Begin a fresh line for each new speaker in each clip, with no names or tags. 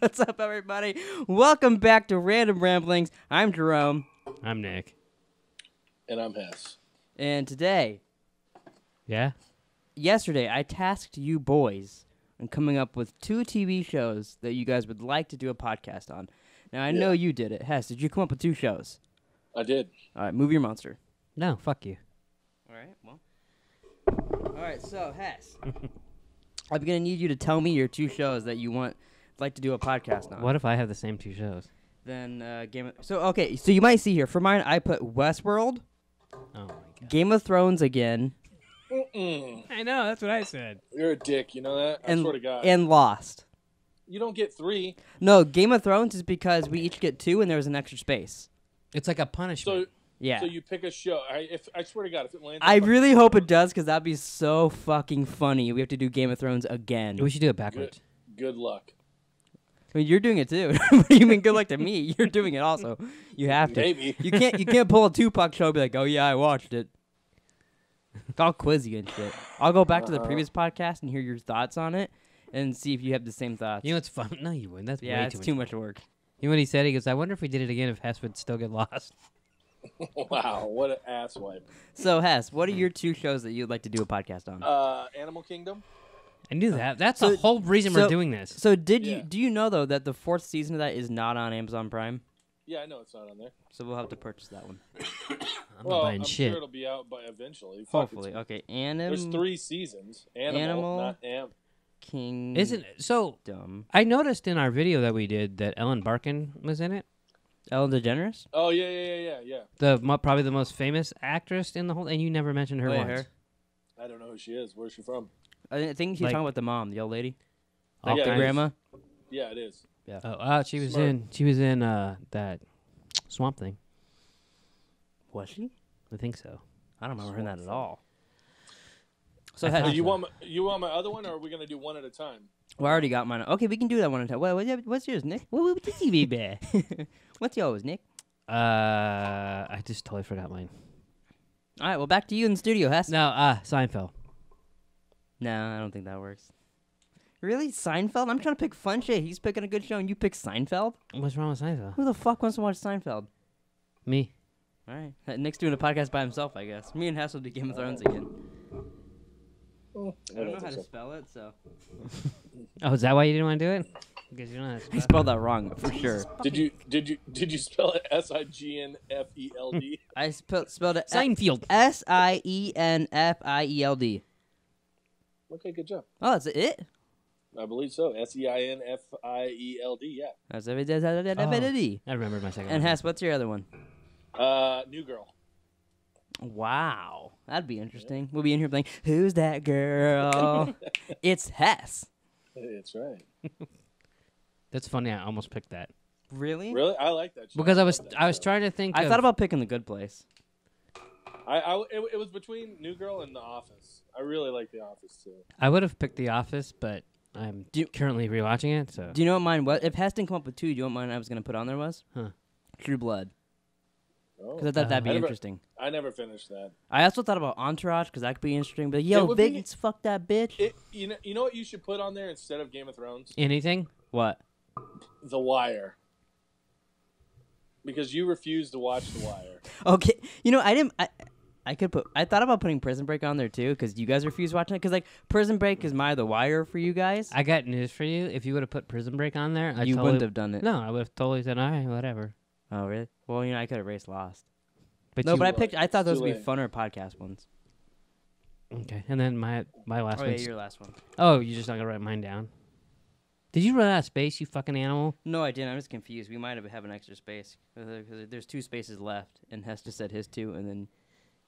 What's up, everybody? Welcome back to Random Ramblings. I'm Jerome.
I'm Nick.
And I'm Hess.
And today, yesterday, I tasked you boys on coming up with 2 TV shows that you guys would like to do a podcast on. Now, I know you did it. Hess, did you come up with 2 shows?
I did.
All right, move your monster.
No, fuck you.
All right, well. All right, so, Hess, I'm going to need you to tell me your 2 shows that you like to do a podcast on.
What if I have the same 2 shows?
Then so you might see here. For mine, I put Westworld,
Oh, my God.
Game of Thrones again,
I know, that's what I said.
You're a dick, you know that? I swear to God.
and Lost.
You don't get 3.
No, Game of Thrones is because we each get 2 and there was an extra space.
It's like a punishment.
Yeah.
So you pick a show. I swear to God, if it lands...
I really hope it does because that'd be so fucking funny. We have to do Game of Thrones again.
We should do it backwards.
Good luck.
I mean, you're doing it too. What do you mean good luck to me? You're doing it also. You have to.
Maybe.
You can't pull a Tupac show and be like, oh yeah, I watched it. I'll quiz you and shit. I'll go back to the previous podcast and hear your thoughts on it and see if you have the same thoughts.
You know what's fun? No, you wouldn't. That's
Yeah,
way
it's too much work.
You know what he said? He goes, I wonder if we did it again if Hess would still get lost.
Wow, what an asswipe.
So, Hess, what are your 2 shows that you'd like to do a podcast on?
Animal Kingdom.
I knew that. That's the whole reason we're doing this.
So, do you know, though, that the 4th season of that is not on Amazon Prime?
Yeah, I know it's not on there.
So, we'll have to purchase that one.
I'm not buying
I'm
shit.
sure it'll be out by eventually.
Hopefully. Okay,
There's 3 seasons. Animal, not
King.
Isn't so?
Dumb.
I noticed in our video that we did that Ellen Barkin was in it.
Ellen DeGeneres?
Oh, yeah.
Probably the most famous actress in the whole, and you never mentioned her once.
Her?
I don't know who she is. Where's she from?
I think she's
Like-
talking about the mom, the old lady.
All
Yeah,
The
kinds.
grandma.
Yeah, it is.
Yeah.
Oh, she was
Smart.
in that Swamp Thing.
Was she?
I think so.
I don't remember her in that at all. So,
I
Hess,
thought
You want my other one, or are we gonna do one at a time?
well, I already got mine. Okay, we can do that one at a time. What's yours, Nick? What's yours, Nick?
I just totally forgot mine.
All right, well, back to you in the studio, Hess.
No, Seinfeld.
No, I don't think that works. Really? Seinfeld? I'm trying to pick fun shit. He's picking a good show, and you pick Seinfeld?
What's wrong with Seinfeld?
Who the fuck wants to watch Seinfeld?
Me.
All right. Nick's doing a podcast by himself, I guess. Me and Hess will do Game of Thrones again. I don't know how to spell it, so.
Oh, is that why you didn't want to do it? Because you don't know how to spell
He spelled that wrong, for sure.
Did you spell it SIGNFELD?
I spelled it
Seinfeld.
SIENFIELD.
Okay, good job.
Oh, that's it?
I believe so. SEINFIELD. Yeah.
That's every day.
I remembered my second
And
one.
Hess, what's your other one?
New Girl.
Wow. That'd be interesting. We'll be in here playing, who's that girl? It's Hess.
That's right.
That's funny. I almost picked that.
Really?
Really, I like that show.
Because I was
love that
I was
show.
trying to think
I
of,
thought about picking The Good Place.
It was between New Girl and The Office. I really like The Office too.
I would have picked The Office, but I'm currently rewatching it, so
Do you know what mine was? If Hess didn't come up with 2, do you know what mine I was going to put on there was?
Huh.
True Blood.
Oh.
Because I thought that'd be
I never-
interesting.
I never finished that.
I also thought about Entourage because that could be interesting. But
It
yo,
would be-
Vince, fuck that bitch.
You know what you should put on there instead of Game of Thrones?
anything?
What?
The Wire. Because you refuse to watch The Wire.
Okay, you know I didn't. I could put. I thought about putting Prison Break on there too because you guys refuse watching it. Because like Prison Break is my The Wire for you guys.
I got news for you. If you would have put Prison Break on there,
You wouldn't have done it.
No, I would have totally said, all right, whatever.
Oh really? Well, I could have raced Lost.
But
No,
you,
but I picked. I thought those
Too
would be
late.
funner podcast ones.
okay. And then my last
Oh
one.
yeah, your last one.
Oh, you're just not gonna write mine down. Did you run out of space, you fucking animal?
No, I didn't. I'm just confused. We might have an extra space because there's 2 spaces left, and Hess just said his 2, and then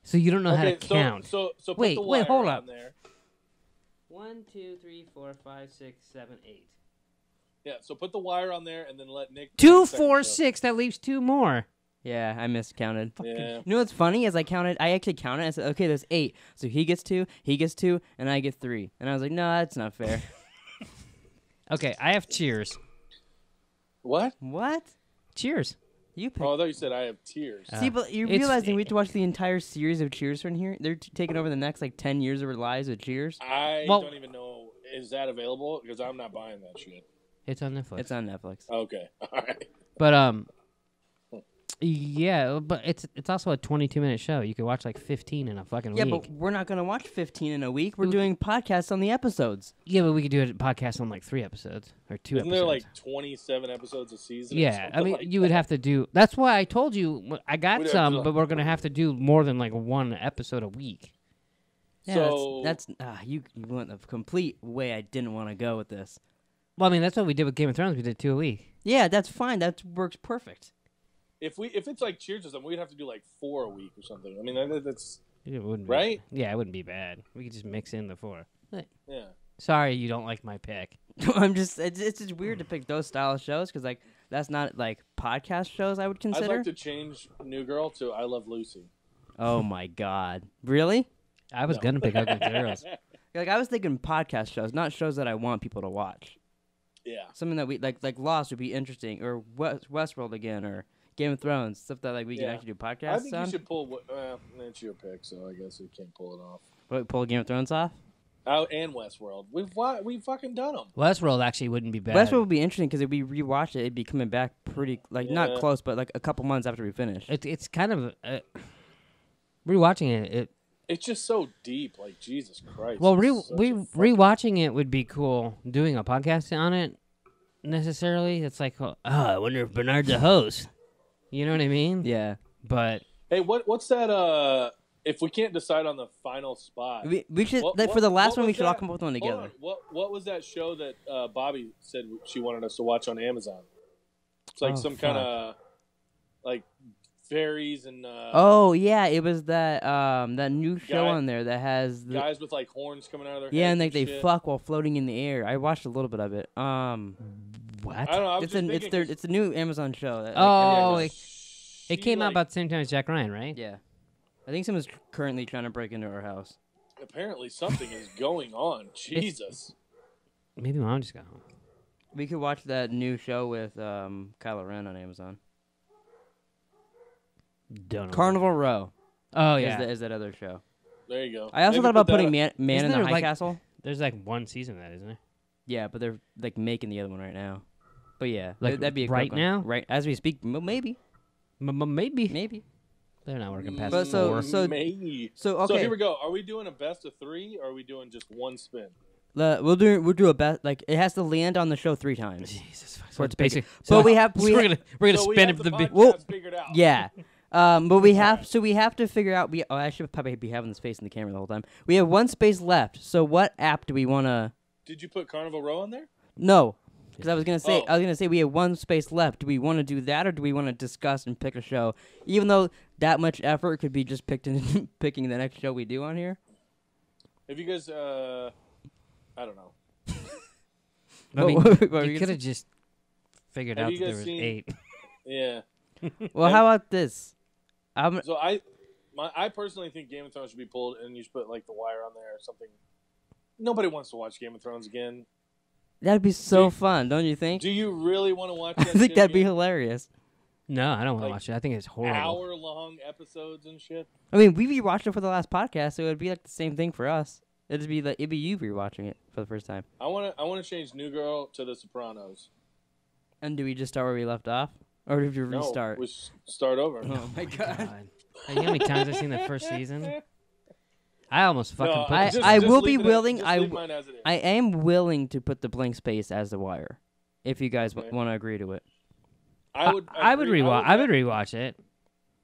So you don't know how to count.
So put
Wait,
The
wait,
Wire
hold
on
up.
there.
1, 2, 3, 4, 5, 6, 7, 8.
Yeah, so put The Wire on there and then let Nick...
2,
second
4,
show.
6. That leaves 2 more.
yeah, I miscounted.
Yeah.
You know what's funny is I actually counted. I said, okay, there's 8. So he gets 2, and I get 3. And I was like, no, that's not fair.
Okay, I have Cheers.
What?
What?
Cheers.
You picked.
Oh, I thought you said I have tears.
See, but you're
it's-
realizing we have to watch the entire series of Cheers from here. They're taking over the next 10 years of our lives with Cheers.
I
Well-
don't even know. Is that available? Because I'm not buying that shit.
It's on Netflix.
It's on Netflix.
Okay. All right.
But yeah, but it's also a 22-minute show. You could watch like 15 in a fucking
Yeah,
week.
but we're not gonna watch 15 in a week. We're doing podcasts on the episodes.
Yeah, but we could do a podcast on like 3 episodes or 2
Isn't
episodes.
there like 27 episodes a season? or
Yeah, I
something
mean,
like
you would
that?
have to do. That's why I told you I got
We'd have
some,
to-
but we're gonna have to do more than like 1 episode a week.
Yeah,
So-
that's you went the complete way I didn't want to go with this.
Well, I mean, that's what we did with Game of Thrones. We did 2 a week.
Yeah, that's fine. That works perfect.
If it's like Cheers or something, we'd have to do like 4 a week or something. I mean, that's
It wouldn't
right.
Be, yeah, it wouldn't be bad. We could just mix in the 4.
Yeah.
Sorry, you don't like my pick.
I'm just it's just weird to pick those style of shows because like that's not like podcast shows I would
I'd
consider.
like to change New Girl to I Love Lucy.
Oh my god, really?
I was gonna pick Ugly Girls.
Like I was thinking podcast shows, not shows that I want people to watch.
Yeah.
Something that we like Lost would be interesting, or Westworld again, or Game of Thrones, stuff that like we can
Yeah.
actually do
I
podcasts
think
on.
you should pull. It's your pick, so I guess you can't pull it off.
What, pull Game of Thrones off.
Oh, and Westworld. We've fucking done them.
Westworld actually wouldn't be bad.
Westworld would be interesting because if we rewatch it, it'd be coming back pretty like not
Yeah.
close, but like a couple months after we finish.
It's kind of rewatching it.
It's just so deep. Like Jesus Christ.
Well,
it's such a fucking-
rewatching it would be cool. Doing a podcast on it, necessarily, it's like, oh, I wonder if Bernard's a host. You know what I mean?
Yeah,
But
Hey, what's that? If we can't decide on the final spot,
we should
What-
for the last
what
one we
was
should all
that?
come up with one
Hold
together.
on. What was that show that Bobby said she wanted us to watch on Amazon? It's like
Oh,
some kind of like fairies and
Oh yeah, it was that that new show
Guy-
on there that has the
guys with like horns coming out of their
yeah,
heads
and like they
shit.
fuck while floating in the air. I watched a little bit of it.
what?
I don't know. I was
It's
just
it's
thinking
their
'cause-
it's a new Amazon show. That,
Oh,
like,
It
she,
came out
like,
about the same time as Jack Ryan, right?
yeah. I think someone's currently trying to break into our house.
apparently something is going on. Jesus.
Maybe Mom just got home.
We could watch that new show with Kylo Ren on Amazon.
Don't know.
Carnival Row
Oh
is,
yeah.
is that other show.
There you go.
I also
Maybe
thought about
put that
putting
up-
Man
Isn't
in the
there,
High
like-
Castle.
There's like 1 season of that, isn't there?
Yeah, but they're like making the other one right now. But yeah,
Like,
that'd be a
right
quick one.
now?
Right as we speak. Maybe,
Maybe.
maybe.
They're not working past
But so-
4.
Maybe.
So okay,
So here we go. Are we doing a best of 3 or are we doing just one spin?
we'll do a best. Like it has to land on the show 3 times.
Jesus.
For
So
it
it's
to make it-
basic.
But we have
so
we
we're gonna
So we
spin
have
it
the
the
podcast
Well,
figured out.
Yeah. But we have to figure out. I should probably be having this face in the camera the whole time. We have 1 space left. So what app do we want to?
Did you put Carnival Row on there?
No, because I was gonna
Oh.
say we have 1 space left. Do we want to do that or do we want to discuss and pick a show? Even though that much effort could be just picked in picking the next show we do on here.
If you guys, I don't know.
I mean,
What were you
you
gonna
could have just figured
Have
out
you
that there
guys
was
seen-
8.
Yeah.
Well, how about this?
So I personally think Game of Thrones should be pulled, and you should put like The Wire on there or something. Nobody wants to watch Game of Thrones again.
That'd be so
Do-
fun, don't you think?
Do you really want to watch?
I
That
think
shit
that'd be
again?
hilarious.
No, I don't want to
Like,
watch it. I think it's horrible.
Hour-long episodes and shit.
I mean, we rewatched it for the last podcast, so it would be like the same thing for us. It'd be you rewatching it for the first time.
I want to change New Girl to The Sopranos.
And do we just start where we left off, or did you
No,
restart?
we start over.
Oh my god!
God. You know how many times I've seen the first season? I almost fucking
No,
put
I-
this
I
on.
will be
leave it
willing-
Just
I
leave
w-
mine as it is.
I am willing to put the blank space as The Wire, if you guys
Okay.
want to agree to it.
I would agree-
I would rewatch it.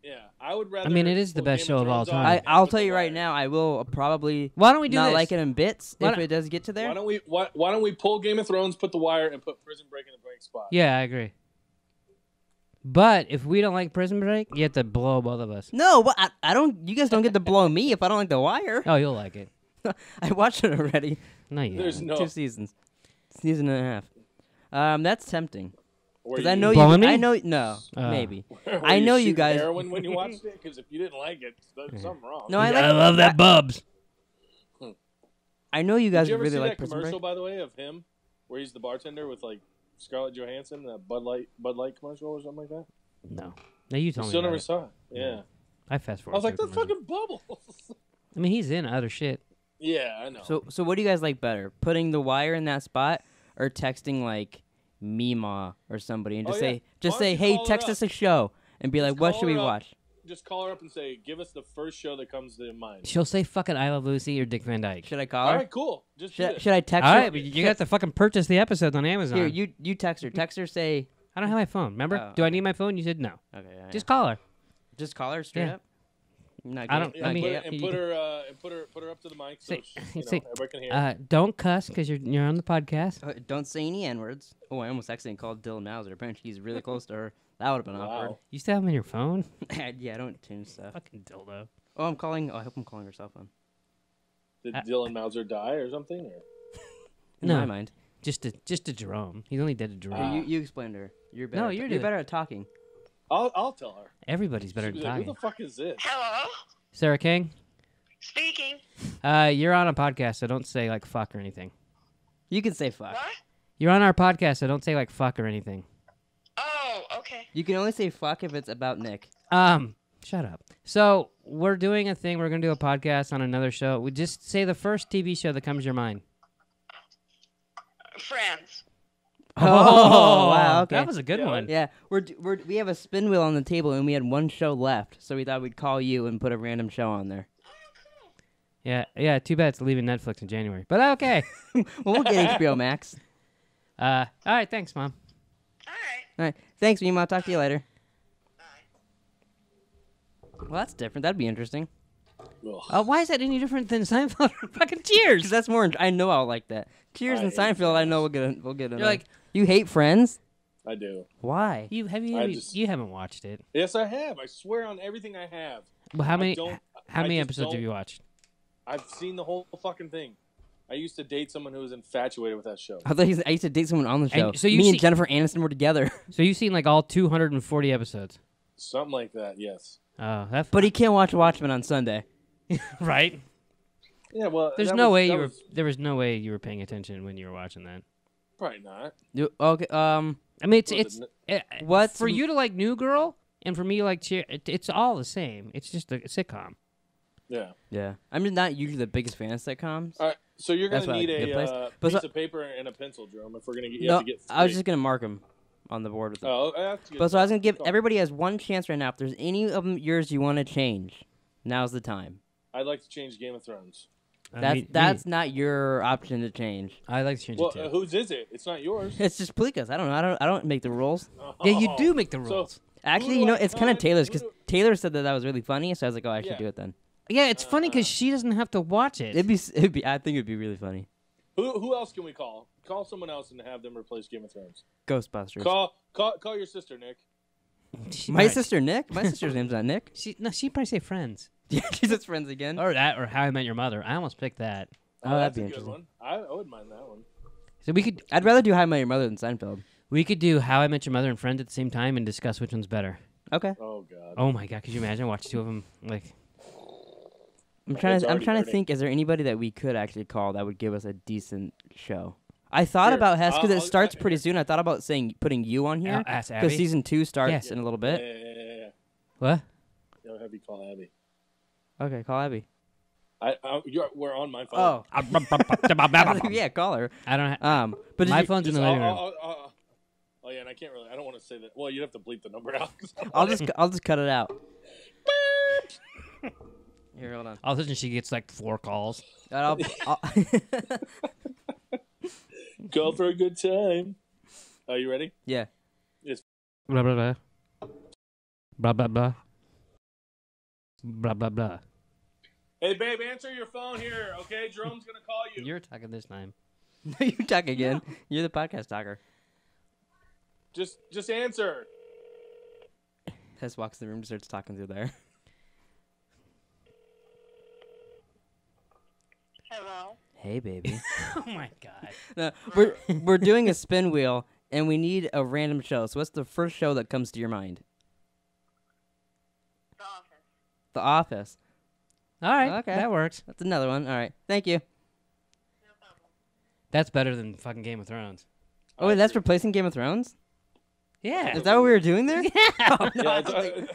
Yeah, I would rather.
mean, it is the
pull
best
Game of
show of all
Thrones off
time.
and
I'll
put
tell
The
you right
Wire.
now, I will probably
Why don't we do
not
this?
like it in bits
Why
if
don't-
it does get to there.
Why don't we pull Game of Thrones, put The Wire, and put Prison Break in the blank spot?
Yeah, I agree. But if we don't like Prison Break, you have to blow both of us.
No, but I don't. You guys don't get to blow me if I don't like The Wire.
Oh, you'll like it.
I watched it already.
No, you
There's
don't.
no.
2 seasons, season and a half. That's tempting
Were
because I
you-
know you.
Blowing me?
I know no,
Oh.
maybe.
were
I know you
shooting
guys-
Heroin when you watched it, because if you didn't like it, there's something wrong.
No, I like.
I love that Bubs.
I know you
Did
guys
you ever
really
see
like
that
Prison
commercial,
Break.
by the way, of him where he's the bartender with like Scarlett Johansson, that Bud Light commercial or something like that?
No. No, you
I
told me.
still
about
never
it.
saw it. Yeah,
I fast
I
forward.
was like,
through
that's
commercials.
fucking Bubbles.
I mean, he's in other shit.
Yeah, I know.
So what do you guys like better? Putting The Wire in that spot or texting like Mima or somebody and just
Oh, yeah.
just
Why don't
say,
you
hey,
call her
text
up?
us a show and be
Just
like, what
call
should we
her up.
watch?
Just call her up and say, give us the first show that comes to mind.
She'll say fucking I Love Lucy or Dick Van Dyke.
Should I call
All
her?
right, cool. Just do it.
Should I text
All
her?
right, but you have to fucking purchase the episodes on Amazon.
Here, you text her. Text her, say.
I don't have my phone. Remember?
Oh,
Do I
okay.
need my phone? You said no.
Okay, yeah,
Just call her.
just call her straight
Yeah.
up. Not
I don't-
gay-
I
not
mean-
gay
Put,
up.
and put her up to the mic so
Say-
you know,
say,
everybody can hear.
Don't cuss because you're on the podcast.
Don't say any N-words. Oh, I almost accidentally called Dylan Mauser. Apparently, he's really close to her. That would have been awkward.
Wow.
You still have them on your phone?
Yeah, I don't tune stuff.
Fucking dildo.
Oh, I'm calling. Oh, I hope I'm calling her cell phone.
Did Dylan Mauser die or something? Or?
In
No.
my mind.
Just to Jerome. He's only dead to Jerome.
Here, you explain to her. You're better.
No,
at-
you're
you're
the-
better at talking.
I'll tell her.
Everybody's better
She'll
than
be like,
talking.
who the fuck is this?
Hello?
Sarah King,
Speaking.
you're on a podcast, so don't say like fuck or anything.
You can say fuck.
What?
You're on our podcast, so don't say like fuck or anything.
Oh, okay.
You can only say fuck if it's about Nick.
Shut up. So we're doing a thing. We're gonna do a podcast on another show. We just say the first TV show that comes to your mind.
Friends.
Wow, okay.
That was a good
Yeah.
one.
Yeah, we have a spin wheel on the table, and we had one show left, so we thought we'd call you and put a random show on there.
Yeah. Too bad it's leaving Netflix in January, but okay.
Well, we'll get HBO Max.
All right. Thanks, Mom.
All right.
All right, thanks, Mima. I'll talk to you later.
Bye.
Well, that's different. That'd be interesting.
Ugh.
Why is that any different than Seinfeld or fucking Cheers?
Because that's more. I know I'll like that. Cheers
I
and
hate
Seinfeld. I
Friends.
know we'll get.
You're like,
you hate Friends?
I do.
Why?
you haven't watched it.
Yes, I have. I swear on everything I have.
Well, how many
don't-
how
I
many
just
episodes have
don't-
you watched?
I've seen the whole fucking thing. I used to date someone who was infatuated with that show.
I thought I used to date someone on the show.
so you
Me
see-
and Jennifer Aniston were together.
So you've seen like all 240 episodes.
Something like that, yes.
Oh, that's
But he can't watch Watchmen on Sunday.
right.
Yeah, well,
There was no way you were paying attention when you were watching that.
Probably not.
Okay.
I mean,
Was it
What's
for you to like New Girl and for me to like Cheer. It's all the same. It's just a sitcom.
Yeah.
Yeah, I'm just not usually the biggest fan of sitcoms.
All right, so you're
That's
going to
why I
need
like Good
a
Place. But
piece
so-
of paper and a pencil, Jerome, if we're going to get, you
No,
have to get
I was
three.
just gonna mark them on the board with them.
Oh, that's good.
But so I was gonna give
Go.
everybody has one chance right now. If there's any of them yours you want to change, now's the time.
I'd like to change Game of Thrones.
That's not your option to change.
I like to change
Well,
it too.
whose is it? It's not yours.
It's just Pleeka's. I don't know. I don't make the rules.
Yeah, you do make the
So-
rules.
Actually,
do
you know,
I
it's kind of
find-
Taylor's
who
because
do-
Taylor said that was really funny. So I was like, oh, I should
Yeah.
do it then.
Yeah, it's funny because she doesn't have to watch it.
It'd be. I think it'd be really funny.
Who else can we call? Call someone else and have them replace Game of Thrones.
Ghostbusters.
Call your sister, Nick.
My sister Nick. My sister's name's not Nick.
She'd probably say Friends.
Yeah, she's just friends again.
Or that, or How I Met Your Mother. I almost picked that.
Oh, that'd
that's
be
a good
interesting.
one. I wouldn't mind that one.
So we could
I'd rather do How I Met Your Mother than Seinfeld.
do How I Met Your Mother and Friends at the same time and discuss which one's better.
Okay.
Oh God.
Oh my god, could you imagine watch two of them like?
I'm trying
It's
to. I'm
already
trying to
hurting.
think. Is there anybody that we could actually call that would give us a decent show? I thought
Here,
about Hess because it
I'll-
starts pretty soon. I thought about putting you on here
Ask
because
Abby.
season 2 starts
Yeah.
in a little
Yeah,
bit.
yeah.
What?
I'll have you call Abby.
Okay, call Abby.
We're on my phone.
Oh,
I
yeah, call her.
don't. Have,
But did
my
you-
phone's in
Just-
the living room.
Oh yeah, and I can't really. I don't want to say that. Well, you'd have to bleep the number out.
I'll just cut it out. Here, hold on.
All of a sudden, she gets like 4 calls.
I'll
Go for a good time. Are you ready?
yeah.
Blah blah blah. Blah blah blah. Blah blah blah.
Hey, babe, answer your phone here. Okay, Jerome's gonna call you.
You're talking this time.
You talk again. You're the podcast talker.
Just answer.
Hess walks in the room, starts talking through there.
Hello.
Hey, baby.
Oh my god.
No, we're doing a spin wheel, and we need a random show. So what's the first show that comes to your mind?
The office.
The Office.
All right.
Okay.
That works.
That's another one. All right. Thank you.
No problem.
That's better than fucking Game of Thrones.
Oh, wait, that's replacing Game of Thrones?
Yeah.
Is that what we were doing there? Oh, no,
Yeah,
I, don't think-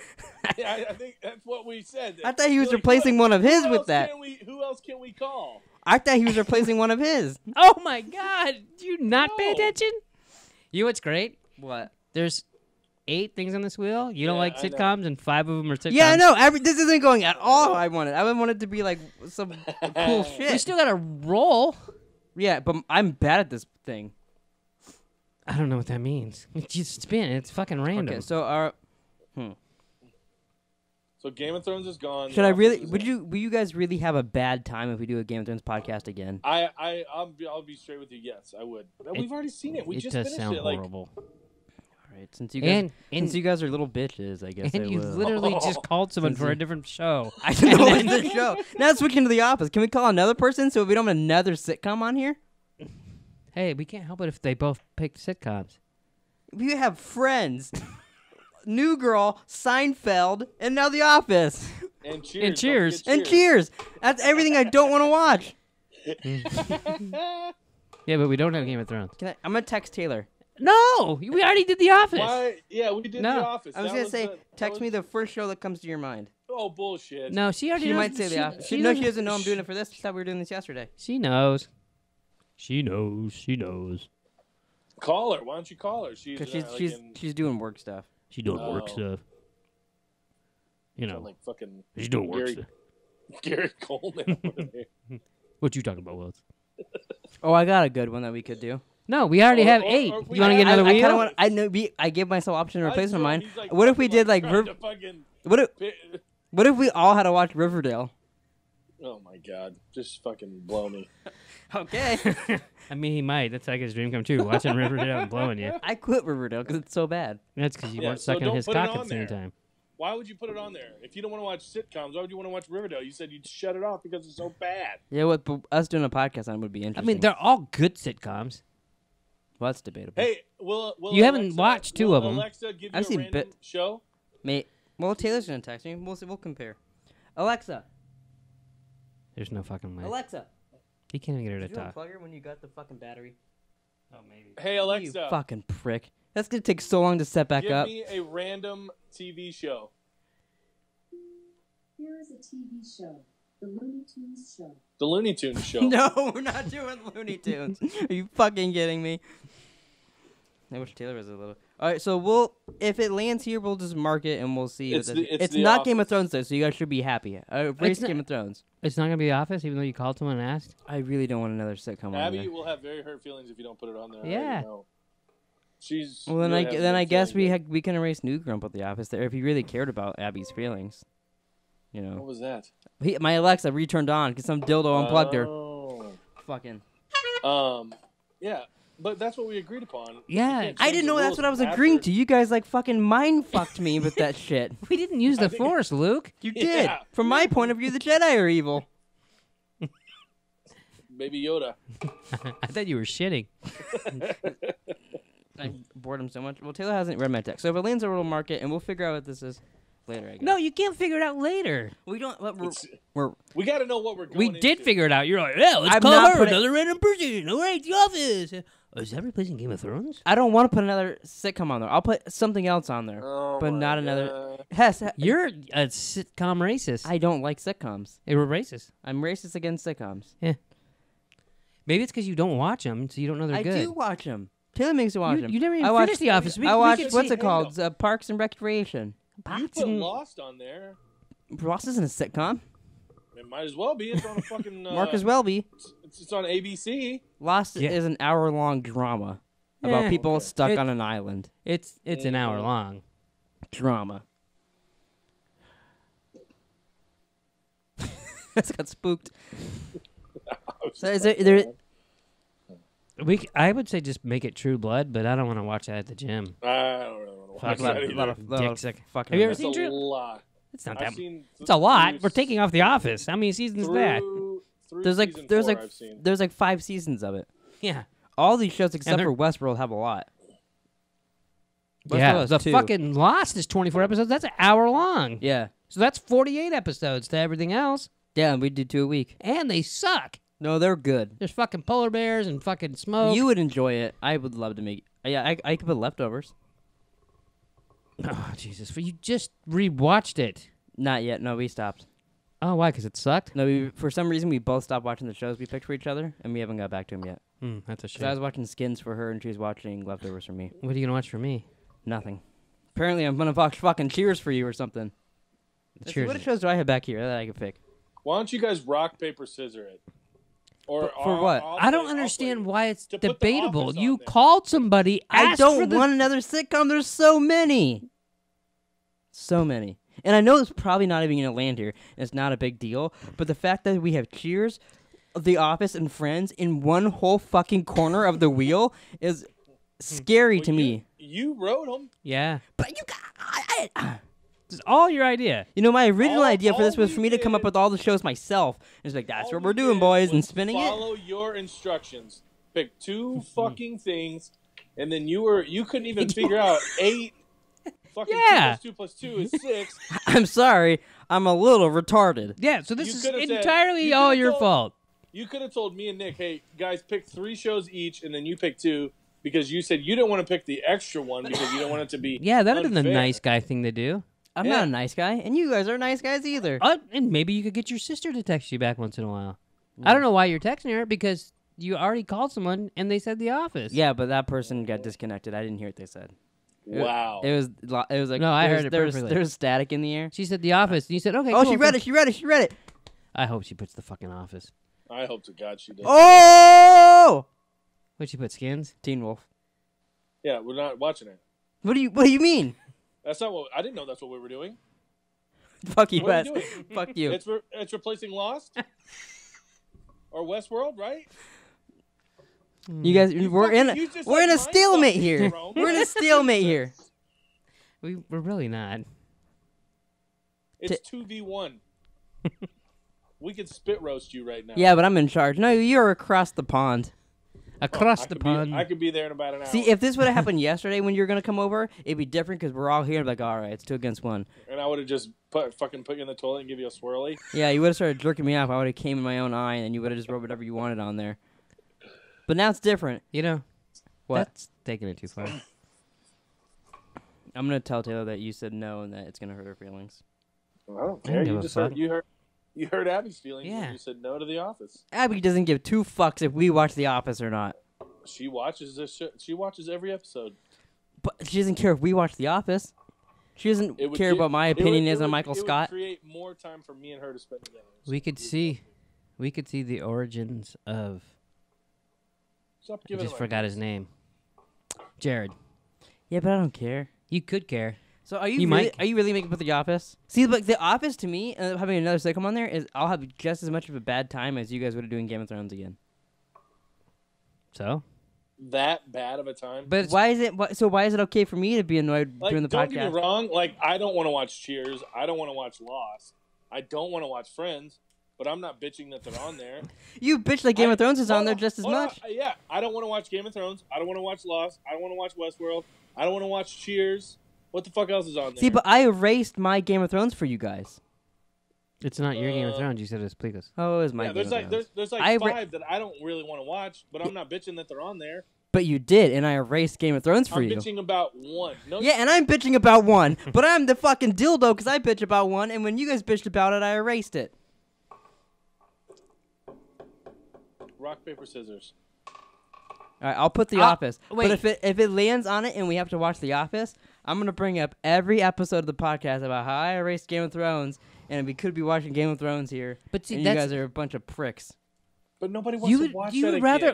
I think that's what we said.
I thought he was
Like,
replacing one of his
who
with
else
that.
Who else can we call?
I thought he was replacing one of his.
Oh my god. Do you not pay
No.
attention? You know what's great?
What?
There's 8 things on this wheel. You don't
Yeah,
like
I know.
sitcoms, and 5 of them are sitcoms.
Yeah, I know. This isn't going at all how I wanted. I would want it to be like some cool
We
shit.
still got to roll.
Yeah, but I'm bad at this thing.
I don't know what that means. It's just spin. It's fucking random.
Okay, so
So Game of Thrones is gone.
should
The
I
Office
really?
is
Would
in.
you? Will you guys really have a bad time if we do a Game of Thrones podcast again?
I'll be straight with you. Yes, I would. We've already seen it. We
it
just
does
finished
sound
it. Like,
horrible.
All right, since you guys,
And
you guys are little bitches, I guess I
and you
will.
literally just called someone
Since
for a
you-
different show.
I don't know it's the show. Now switching to The Office. Can we call another person so we don't have another sitcom on here?
Hey, we can't help it if they both picked sitcoms.
We have Friends, New Girl, Seinfeld, and now The Office.
and Cheers.
And Cheers.
Don't forget
And Cheers. That's everything I don't want to watch.
Yeah, but we don't have Game of Thrones.
I'm gonna text Taylor.
No, we already did The Office.
Why? Yeah, we did
No.
The Office.
I was
That
gonna say,
that
text me
was-
the first show that comes to your mind.
Oh bullshit.
No, she already
She
knows.
might say The Office. No, she doesn't know I'm doing it for this. She thought we were doing this yesterday.
She knows. She knows. She knows.
Call her. Why don't you call her? She's
Because she's doing work stuff.
She doing
Oh.
work stuff. You know,
like fucking
she's doing work
Gary,
stuff.
Gary Coleman over there.
What you talking about, Wills?
Oh, I got a good one that we could do.
No, we already have
Or
8.
we
You want to get
have-
another
I
wheel?
kind of want. I know. I gave myself option to replace
I
on
saw
mine.
he's, like,
What if we
fucking,
did like
trying to fucking
what if we all had to watch Riverdale?
Oh my god! Just fucking blow me.
Okay.
I mean, he might. That's like his dream come true. Watching Riverdale and blowing you.
I quit Riverdale because it's so bad.
That's because you
Yeah,
weren't
so
sucking
don't
his
put it
cock
on
at the same
there.
time.
Why would you put it on there? If you don't want to watch sitcoms, why would you want to watch Riverdale? You said you'd shut it off because it's so bad.
Yeah, but us doing a podcast on it would be
I
interesting.
mean, they're all good sitcoms.
well, that's debatable.
Hey, will
You haven't
Alexa,
watched 2
will
of 'em.
Alexa give you
I've
a
seen
random show?
Mate. Well, Taylor's gonna text me. We'll see. We'll compare. Alexa.
There's no fucking way.
Alexa.
He can't even get her to
Did you
talk.
unplug her when you got the fucking battery?
Oh, maybe.
Hey
You
Alexa,
fucking prick. That's gonna take so long to set back
give
up.
me a random TV show.
Here is a TV show, The Looney Tunes Show.
The Looney Tunes show.
No, we're not doing Looney Tunes. Are you fucking kidding me? I wish Taylor was a little. All right, so if it lands here, we'll just mark it and we'll see.
It's
what
the-
that-
it's
it's
The
not Game of
Office.
Thrones though, so you guys should be happy. Race
not-
Game of Thrones.
It's not going to be The Office, even though you called someone and asked?
I really don't want another sitcom on
Abby
there.
will have very hurt feelings if you don't put it on there. I
Yeah.
already know. She's.
Well, then
really
I
has
then
no
I guess
feeling
we can erase New Grump at the office there if he really cared about Abby's feelings. You
What
know,
was that?
my Alexa returned on because some dildo unplugged her.
Oh.
Fucking.
Yeah, but that's what we agreed upon.
Yeah.
You can't
I
change
didn't
the
know that's
rules
what I was
after-
agreeing to. You guys like fucking mind fucked me with that shit.
We didn't use the
think-
Force, Luke.
You did.
Yeah.
From my point of view, the Jedi are evil.
Baby Yoda.
I thought you were shitting.
I bored him so much. Well, Taylor hasn't read my text, so if it lands over, we'll mark it, and we'll figure out what this is later. I guess.
No, you can't figure it out later.
we don't.
It's-
We're
We got to know what we're going
We did
into.
figure it out. You're like, yeah, let's
I'm
call
not
her
putting-
another random person. All right, The Office. Oh, is that replacing Game of Thrones?
I don't want to put another sitcom on there. I'll put something else on there,
Oh
but
my
not another.
God.
Hess,
You're a sitcom racist.
I don't like sitcoms.
They were racist.
I'm racist against sitcoms.
Maybe it's because you don't watch them, so you don't know they're
I
good.
do watch them. Taylor makes me watch them.
You never even
I watched-
finished The Office.
I watched
can
what's
see-
it called? Parks and Recreation.
You
Pops
put
and-
Lost on there.
Ross isn't a sitcom.
It might as well be. It's on a fucking.
Marcus Welby.
It's on ABC.
Lost
Yeah.
is an hour-long drama about
Eh,
people
okay.
stuck
It-
on an island.
It's an hour long.
Drama. That's got spooked. So is there?
I would say just make it True Blood, but I don't want to watch that at the gym.
I don't really want to watch
Fuck,
A
that
lot,
either.
lot of
Dick suck.
fucking.
Have you ever
That's
seen
a
True?
lot.
It's not
I've
that.
seen
It's a lot.
through
We're taking off The Office. How many seasons is that?
through
There's like
season
there's
4
like
I've seen.
there's like 5 seasons of it.
Yeah.
All these shows except
they're-
for Westworld have a lot. Westworld
Yeah.
has
The
2.
fucking Lost is 24 episodes. That's an hour long.
Yeah.
So that's 48 episodes to everything else.
Yeah, and we do 2 a week.
And they suck.
No, they're good.
There's fucking polar bears and fucking smoke.
You would enjoy it. I would love to make. Yeah, I could put leftovers.
Oh, Jesus. You just rewatched it.
Not yet. No, we stopped.
Oh, why? Because it sucked?
No, for some reason we both stopped watching the shows we picked for each other, and we haven't got back to them yet.
That's a
So I
shame.
was watching Skins for her, and she was watching Leftovers for me.
What are you going to watch for me?
Nothing. Apparently, I'm gonna watch fucking Cheers for you or something. Let's see,
Cheers.
what shows do I have back here that I can pick?
Why don't you guys rock, paper, scissors it? Or
For what?
I don't understand why it's
To put The
debatable.
Office
You
on there.
called somebody,
I
asked for
don't
the...
want another sitcom. There's so many. So many. And I know it's probably not even going to land here. And it's not a big deal. But the fact that we have Cheers, The Office, and Friends in one whole fucking corner of the wheel is scary to me.
You wrote them.
Yeah.
But you got...
It's all your idea.
You know, my original idea for
all
this was
we
for me to come up
did-
with all the shows myself. It's like, that's
All
what
we
we're doing,
did
boys, and
was
spinning it.
Follow your instructions. Pick 2 fucking things, and then you couldn't even figure out 8. Fucking
Yeah.
2 plus 2 is 6.
I'm sorry. I'm a little retarded.
Yeah, so this
You
is
could've said-
entirely
you
all
could've
your
told-
fault.
You could have told me and Nick, hey, guys, pick 3 shows each, and then you pick 2, because you said you didn't want to pick the extra one because you don't want it to be
Yeah, that would have been the
unfair.
nice guy thing to do.
I'm
Yeah.
not a nice guy, and you guys aren't nice guys either.
And maybe you could get your sister to text you back once in a while. I don't know why you're texting her, because you already called someone and they said The Office.
Yeah, but that person got disconnected. I didn't hear what they said.
Wow.
It was like
No, I
there
heard
was-
it
there was,
perfectly.
there was static in the air.
She said The Office, and you said, okay,
Oh,
cool,
she read
cool.
it. She read it. She read it.
I hope she puts the fucking Office.
I hope to God she does.
Oh,
What'd she put, Skins?
Teen Wolf.
Yeah, we're not watching it.
What do you mean?
That's not what I didn't know. That's what we were doing.
Fuck you,
What are
Wes.
you doing?
Fuck you.
It's replacing Lost or Westworld, right?
You guys,
You
we're
fucking-
in
you just
a
like
stalemate
mind-fucked,
here.
Jerome.
We're in a stalemate here.
We're really not.
It's 2v1. We could spit roast you right now.
Yeah, but I'm in charge. No, you're across the pond.
Across
I
the
could
pond.
I could be there in about an hour.
See, if this would have happened yesterday when you were gonna come over, it'd be different because we're all here. And be like, all right, it's 2 against 1.
and I would have just fucking put you in the toilet and give you a swirly.
Yeah, you would have started jerking me off. I would have came in my own eye, and then you would have just wrote whatever you wanted on there. But now it's different.
You know,
What?
that's taking it too far.
I'm gonna tell Taylor that you said no and that it's gonna hurt her feelings.
I don't
I don't
care.
give
You
a
just
fuck.
heard you heard Abby's feelings
Yeah.
when you said no to The Office.
Abby doesn't give 2 fucks if we watch The Office or not.
She watches this shit. She watches every episode.
But she doesn't care if we watch The Office. She doesn't
It would
care
gi-
about my
it would-
opinion
it
as on
would-
Michael
it would
Scott.
create more time for me and her to spend together.
We could see the origins of...
Stop
I
giving
just
him
forgot his name. Jared.
Yeah, but I don't care.
You could care.
So are you,
You
really,
might-
are you really making it with The Office? See, like The Office to me, having another sitcom on there is I'll have just as much of a bad time as you guys would have doing Game of Thrones again.
So?
that bad of a time.
But it's,
Why is it okay for me to be annoyed
Like,
doing the
don't
podcast?
get me wrong. Like, I don't want to watch Cheers. I don't want to watch Lost. I don't want to watch Friends. But I'm not bitching that they're on there.
You bitch like Game of Thrones is on
Hold
there just as
hold
much.
Yeah, I don't want to watch Game of Thrones. I don't want to watch Lost. I don't want to watch Westworld. I don't want to watch Cheers. What the fuck else is on there?
See, but I erased my Game of Thrones for you guys.
it's not your Game of Thrones. You said it's Pleeka's.
Oh, it was my
yeah,
Game
there's
of
like
Thrones.
there's like
I
5 that I don't really want to watch, but I'm not bitching that they're on there.
But you did, and I erased Game of Thrones for
I'm
you.
bitching about one. No,
Yeah, and I'm bitching about one, but I'm the fucking dildo because I bitch about one, and when you guys bitched about it, I erased it.
rock paper scissors.
All right, I'll put The Office. But if it lands on it and we have to watch The Office, I'm gonna bring up every episode of the podcast about how I erased Game of Thrones, and we could be watching Game of Thrones here.
But see,
and you
that's
guys are a bunch of pricks.
But nobody wants to watch that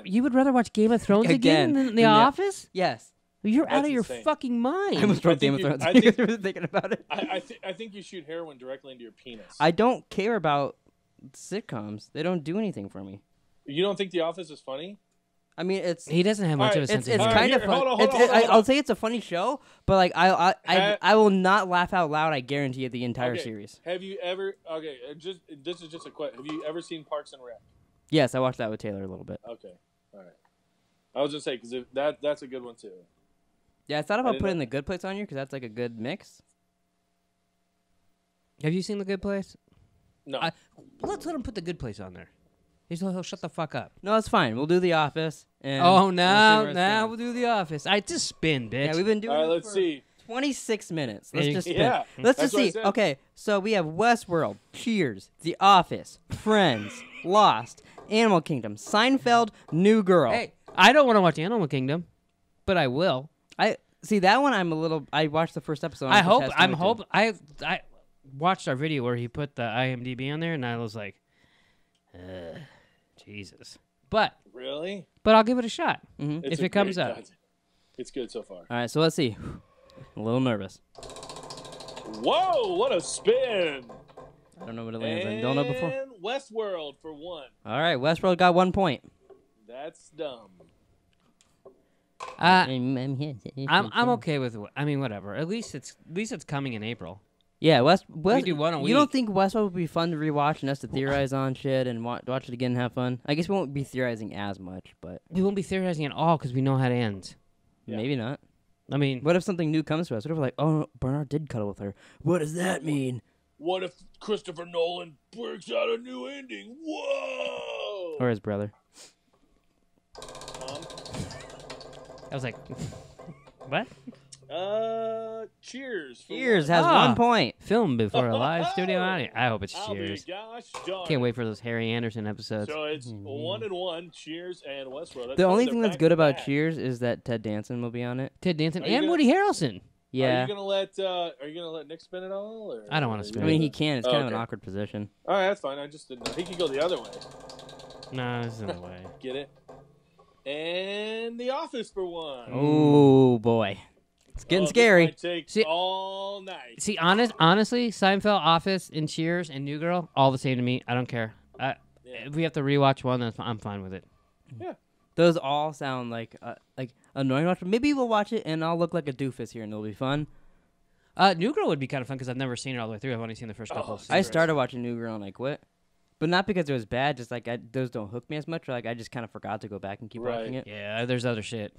you would rather watch Game of Thrones again than The
Yeah.
Office?
Yes,
You're out
That's
of your
insane.
fucking mind.
I almost wrote Game of
think
Thrones.
you- I think-
I was thinking about it.
I think you shoot heroin directly into your penis.
I don't care about sitcoms. They don't do anything for me.
You don't think The Office is funny?
I mean, it's
He doesn't have much
Alright,
of a sense
it's
of humor.
kind of
here,
fun.
hold on,
It's-
hold on, hold
I'll
on.
say it's a funny show, but like I will not laugh out loud. I guarantee you the entire
Okay,
series.
Have you ever? Okay, this is just a question. Have you ever seen Parks and Rec?
Yes, I watched that with Taylor a little bit.
Okay, all right. I was just saying because that's a good one too.
Yeah, I thought
I
about
didn't
putting
know-
The Good Place on you because that's like a good mix.
Have you seen The Good Place?
No,
Let's let him put The Good Place on there. He'll shut the fuck up.
No, it's fine. We'll do The Office. And
Oh,
we'll see
now
where it's
we'll
going.
do The Office. I just spin, bitch.
Yeah, we've been doing
all right.
this
Let's
for
see.
26 minutes. Let's
Yeah,
just spin.
Yeah,
Let's
that's
just
what I
see.
said.
Okay, so we have Westworld, Cheers, The Office, Friends, Lost, Animal Kingdom, Seinfeld, New Girl.
Hey, I don't want to watch Animal Kingdom, but I will.
I see that one. I watched the first episode.
I watched our video where he put the IMDb on there, and I was like, Jesus. But
Really?
I'll give it a shot
Mhm.
It's
if
a
it comes
great
up.
concept. It's good so far.
All right, so let's see. A little nervous.
Whoa! What a spin!
I don't know what it lands in. Don't know before.
And Westworld for 1.
All right, Westworld got 1 point.
That's dumb.
I'm okay with. I mean, whatever. At least it's coming in April.
Yeah, West.
do one a
You don't
week.
think Westworld would be fun to rewatch and us to theorize on shit and watch it again and have fun? I guess we won't be theorizing as much, but
We won't be theorizing at all because we know how it ends.
Yeah.
maybe not.
I mean,
What if something new comes to us? What if we're like, oh, Bernard did cuddle with her? What does that mean?
What if Christopher Nolan breaks out a new ending? Whoa!
Or his brother?
I was like, what?
Cheers. for
Cheers
1.
has
Ah.
1 point.
Film before a live studio audience. I hope it's
I'll be
Cheers.
gosh darn.
Can't wait for those Harry Anderson episodes.
So it's 1-1. Cheers and Westworld. That's
The only
they're
thing that's
back
good
to
about
back.
Cheers is that Ted Danson will be on it.
Ted Danson
Are you
and
gonna-
Woody Harrelson.
Are
Yeah.
you gonna let Nick spin it all? Or
I don't wanna
are you
spin
I
it.
mean,
gonna-
he can. It's
Oh,
kind of an
okay.
awkward position.
All right, that's fine. I just didn't know. He could go the other way.
No, there's no way.
Get it? And The Office for 1.
Oh, boy. It's getting
This
scary.
might take
See-
all night.
See, honestly, Seinfeld, Office, and Cheers, and New Girl, all the same to me. I don't care.
Yeah.
If we have to rewatch one, I'm fine with it.
Those all sound like annoying. Watch. Maybe we'll watch it and I'll look like a doofus here and it'll be fun.
New Girl would be kind of fun because I've never seen it all the way through. I've only seen the first couple.
Oh,
Of
I
seasons.
started watching New Girl and I quit. But not because it was bad, just like those don't hook me as much. Or like I just kind of forgot to go back and keep
Right.
watching it.
Yeah, there's other shit.